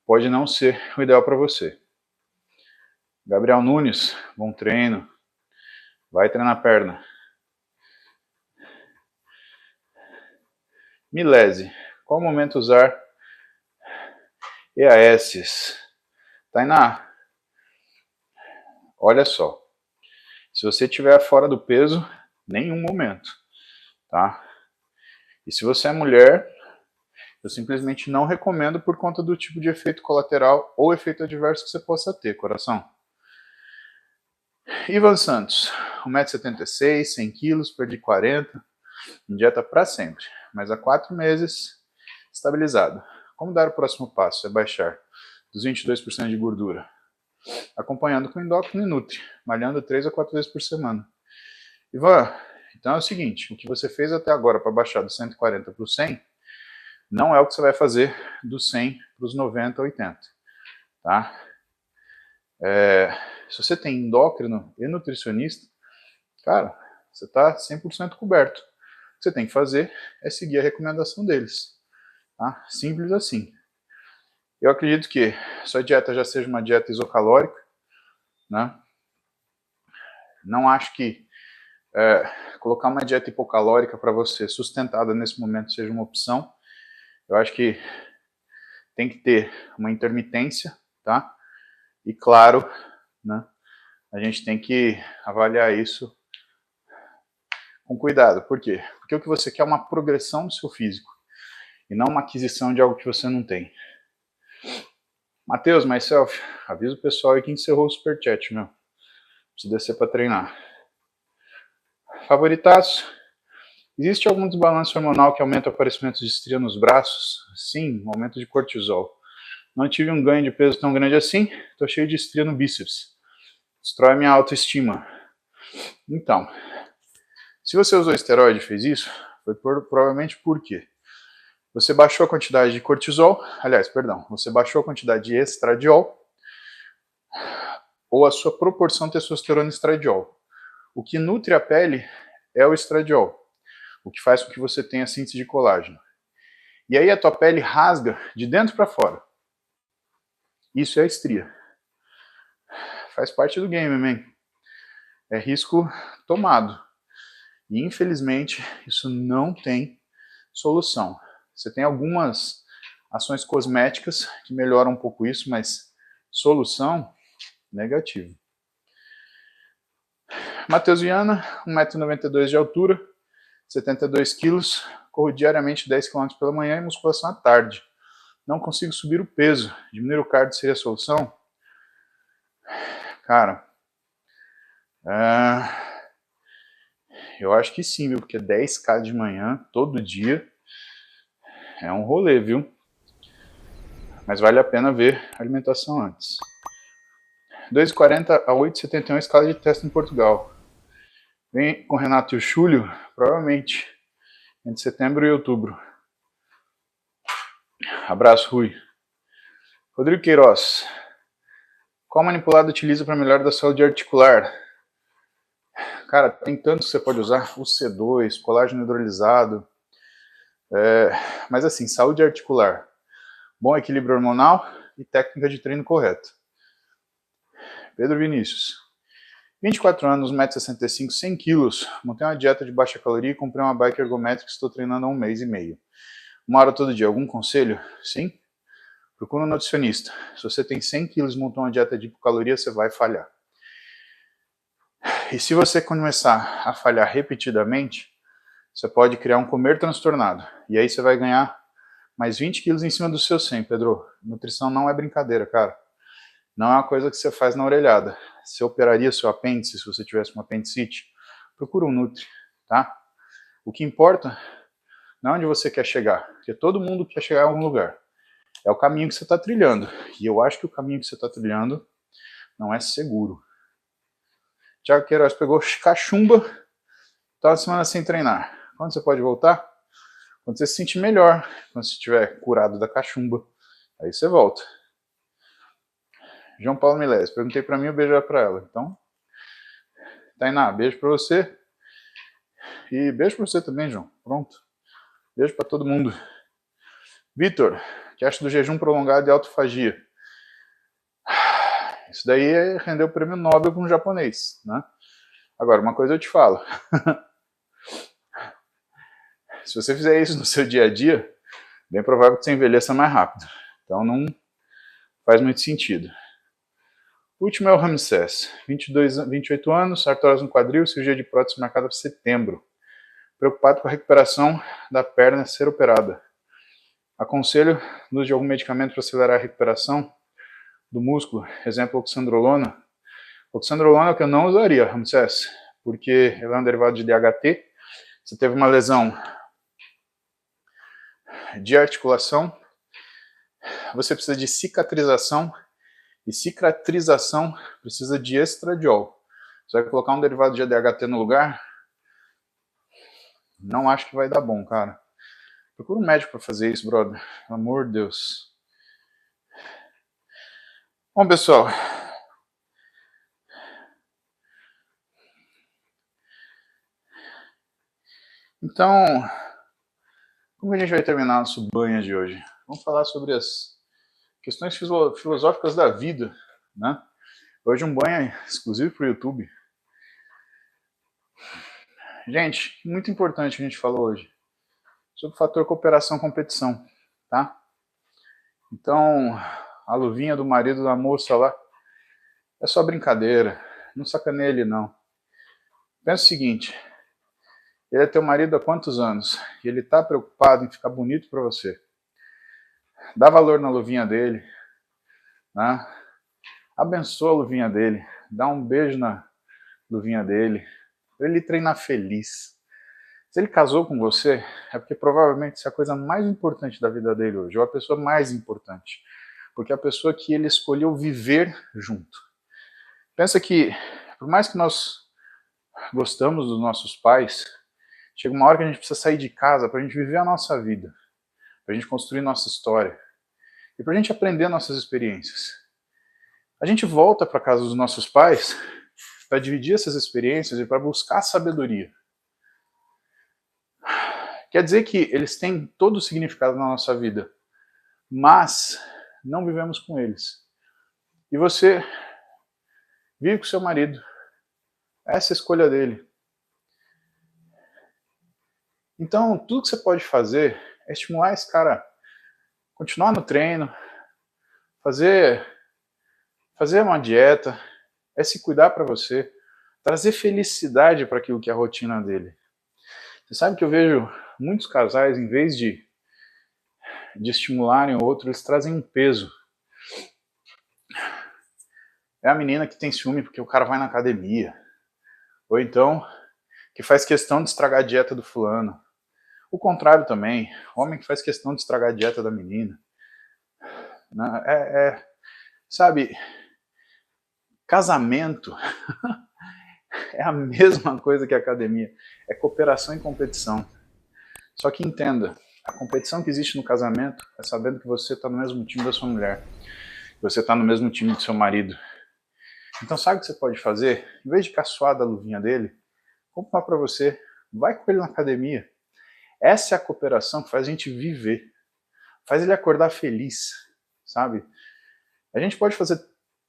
pode não ser o ideal para você. Gabriel Nunes, bom treino. Vai treinar a perna. Milese, qual o momento usar EAS? Tainá, olha só. Se você estiver fora do peso, nenhum momento, tá? E se você é mulher, eu simplesmente não recomendo por conta do tipo de efeito colateral ou efeito adverso que você possa ter, coração. Ivan Santos, 1,76m, 100 kg, perdi 40, em dieta para sempre, mas há 4 meses estabilizado. Como dar o próximo passo? É baixar dos 22% de gordura, acompanhando com endócrino e nutri, malhando 3 a 4 vezes por semana. Ivan, então é o seguinte, o que você fez até agora para baixar do 140 para o 100, não é o que você vai fazer do 100 para os 90, 80, tá? Se você tem endócrino e nutricionista, cara, você está 100% coberto. O que você tem que fazer é seguir a recomendação deles, tá? Simples assim. Eu acredito que sua dieta já seja uma dieta isocalórica, né? Não acho que colocar uma dieta hipocalórica para você sustentada nesse momento seja uma opção. Eu acho que tem que ter uma intermitência, tá? E claro, né, a gente tem que avaliar isso com cuidado. Por quê? Porque o que você quer é uma progressão do seu físico e não uma aquisição de algo que você não tem. Matheus, myself, avisa o pessoal aí que encerrou o superchat, meu. Preciso descer para treinar. Favoritaço. Existe algum desbalanço hormonal que aumenta o aparecimento de estria nos braços? Sim, aumento de cortisol. Não tive um ganho de peso tão grande assim, tô cheio de estria no bíceps. Destrói minha autoestima. Então, se você usou esteroide e fez isso, foi provavelmente por quê? Você baixou a quantidade de cortisol, você baixou a quantidade de estradiol ou a sua proporção testosterona-estradiol. O que nutre a pele é o estradiol, o que faz com que você tenha síntese de colágeno. E aí a tua pele rasga de dentro para fora. Isso é a estria. Faz parte do game, man. É risco tomado. E infelizmente isso não tem solução. Você tem algumas ações cosméticas que melhoram um pouco isso, mas solução negativa. Matheus Viana, 1,92m de altura, 72 kg, corro diariamente 10 km pela manhã e musculação à tarde. Não consigo subir o peso. Diminuir o cardio seria a solução? Cara, eu acho que sim, viu? Porque 10k de manhã, todo dia, é um rolê, viu? Mas vale a pena ver a alimentação antes. 2,40 a 8,71 escala de teste em Portugal. Vem com Renato e o Chúlio? Provavelmente. Entre setembro e outubro. Abraço, Rui. Rodrigo Queiroz. Qual manipulado utiliza para melhorar da saúde articular? Cara, tem tanto que você pode usar. O C2, colágeno hidrolisado. Mas assim, saúde articular. Bom equilíbrio hormonal e técnica de treino correta. Pedro Vinícius. 24 anos, 1,65m, 100 kg. Montei uma dieta de baixa caloria e comprei uma bike ergométrica e estou treinando há 1 mês e meio. 1 hora todo dia. Algum conselho? Sim? Procura um nutricionista. Se você tem 100 kg e montou uma dieta de hipocaloria, você vai falhar. E se você começar a falhar repetidamente, você pode criar um comer transtornado. E aí você vai ganhar mais 20 quilos em cima do seu 100, Pedro. Nutrição não é brincadeira, cara. Não é uma coisa que você faz na orelhada. Você operaria seu apêndice se você tivesse um apendicite? Procura um Nutri, tá? O que importa não é onde você quer chegar, porque todo mundo quer chegar a algum lugar. É o caminho que você está trilhando. E eu acho que o caminho que você está trilhando não é seguro. Thiago Queiroz pegou cachumba, tá uma semana sem treinar. Quando você pode voltar? Quando você se sentir melhor, quando você estiver curado da cachumba, aí você volta. João Paulo Milés, perguntei pra mim, eu beijo pra ela. Então, Tainá, beijo pra você. E beijo pra você também, João. Pronto. Beijo pra todo mundo. Vitor, que acha do jejum prolongado e autofagia? Isso daí rendeu o prêmio Nobel para um japonês, né? Agora, uma coisa eu te falo. Se você fizer isso no seu dia a dia, bem provável que você envelheça mais rápido. Então não faz muito sentido. O último é o Ramsés. 28 anos, artrose no quadril, cirurgia de prótese marcada para setembro. Preocupado com a recuperação da perna ser operada. Aconselho o uso de algum medicamento para acelerar a recuperação do músculo, exemplo, oxandrolona. Oxandrolona é o que eu não usaria, Ramsés, porque ela é um derivado de DHT. Você teve uma lesão de articulação, você precisa de cicatrização, e cicatrização precisa de estradiol. Você vai colocar um derivado de DHT no lugar? Não acho que vai dar bom, cara. Procura um médico para fazer isso, brother. Pelo amor de Deus. Bom, pessoal. Então, como a gente vai terminar nosso banho de hoje? Vamos falar sobre as questões filosóficas da vida, né? Hoje um banho exclusivo para o YouTube. Gente, muito importante que a gente falou hoje. Sobre o fator cooperação-competição, tá? Então, a luvinha do marido da moça lá é só brincadeira. Não sacaneia ele, não. Pensa o seguinte. Ele é teu marido há quantos anos? E ele tá preocupado em ficar bonito para você. Dá valor na luvinha dele, né? Abençoa a luvinha dele. Dá um beijo na luvinha dele. Pra ele treinar feliz. Se ele casou com você, é porque provavelmente isso é a coisa mais importante da vida dele hoje, ou a pessoa mais importante. Porque é a pessoa que ele escolheu viver junto. Pensa que, por mais que nós gostamos dos nossos pais, chega uma hora que a gente precisa sair de casa para a gente viver a nossa vida, para a gente construir nossa história e para a gente aprender nossas experiências. A gente volta para casa dos nossos pais para dividir essas experiências e para buscar sabedoria. Quer dizer que eles têm todo o significado na nossa vida, mas não vivemos com eles. E você vive com seu marido. Essa é a escolha dele. Então, tudo que você pode fazer é estimular esse cara a continuar no treino, fazer uma dieta, é se cuidar para você, trazer felicidade para aquilo que é a rotina dele. Você sabe que eu vejo muitos casais, em vez de estimularem o outro, eles trazem um peso. É a menina que tem ciúme porque o cara vai na academia. Ou então, que faz questão de estragar a dieta do fulano. O contrário também, homem que faz questão de estragar a dieta da menina. Sabe, casamento é a mesma coisa que a academia. É cooperação e competição. Só que entenda, a competição que existe no casamento é sabendo que você está no mesmo time da sua mulher. Que você está no mesmo time do seu marido. Então sabe o que você pode fazer? Em vez de caçoar da luvinha dele, compra uma para você. Vai com ele na academia. Essa é a cooperação que faz a gente viver. Faz ele acordar feliz, sabe? A gente pode fazer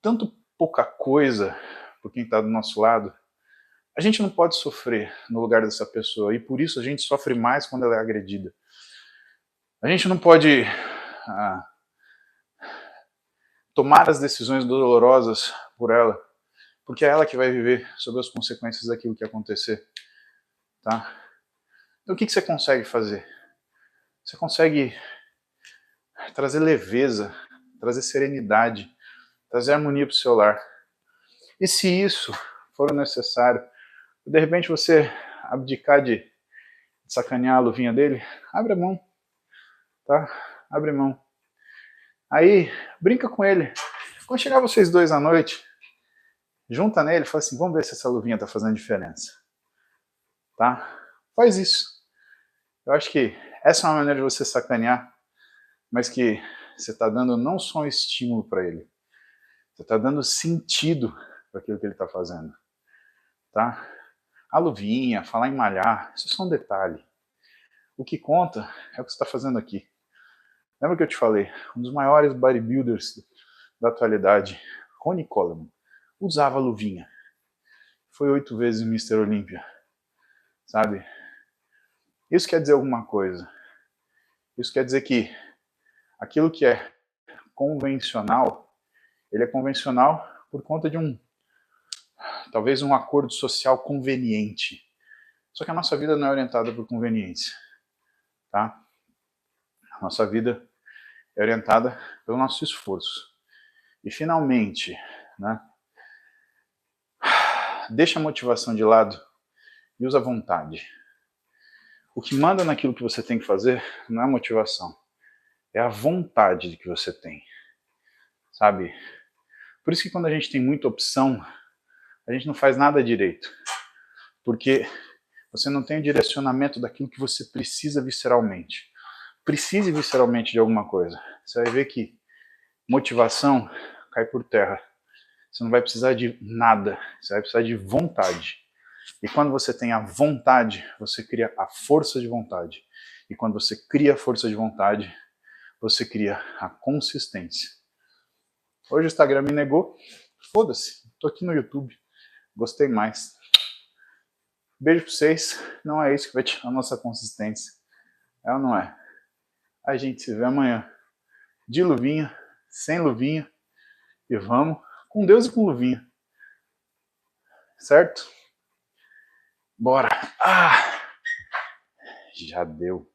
tanto pouca coisa por quem está do nosso lado. A gente não pode sofrer no lugar dessa pessoa e por isso a gente sofre mais quando ela é agredida. A gente não pode tomar as decisões dolorosas por ela, Porque é ela que vai viver sobre as consequências daquilo que acontecer, tá? Então o que você consegue fazer? Você consegue trazer leveza, trazer serenidade, trazer harmonia para o seu lar. E se isso for necessário, de repente você abdicar de sacanear a luvinha dele, abre a mão, tá? Abre mão. Aí, brinca com ele. Quando chegar vocês dois à noite, junta nele e fala assim, vamos ver se essa luvinha tá fazendo diferença. Tá? Faz isso. Eu acho que essa é uma maneira de você sacanear, mas que você está dando não só um estímulo para ele, você está dando sentido para aquilo que ele está fazendo. Tá? A luvinha, falar em malhar, isso é só um detalhe. O que conta é o que você está fazendo aqui. Lembra que eu te falei? Um dos maiores bodybuilders da atualidade, Ronnie Coleman, usava luvinha. Foi 8 vezes Mr. Olympia. Sabe? Isso quer dizer alguma coisa. Isso quer dizer que aquilo que é convencional, ele é convencional por conta de talvez um acordo social conveniente. Só que a nossa vida não é orientada por conveniência, tá? A nossa vida é orientada pelo nosso esforço. E finalmente, né, deixa a motivação de lado e usa a vontade. O que manda naquilo que você tem que fazer não é a motivação, é a vontade que você tem, sabe? Por isso que quando a gente tem muita opção, a gente não faz nada direito, porque você não tem o direcionamento daquilo que você precisa visceralmente. Precise visceralmente de alguma coisa. Você vai ver que motivação cai por terra. Você não vai precisar de nada, você vai precisar de vontade. E quando você tem a vontade, você cria a força de vontade. E quando você cria a força de vontade, você cria a consistência. Hoje o Instagram me negou. Foda-se, tô aqui no YouTube. Gostei mais. Beijo pra vocês. Não é isso que vai tirar a nossa consistência. É ou não é? A gente se vê amanhã. De luvinha, sem luvinha. E vamos com Deus e com luvinha. Certo? Bora. Já deu.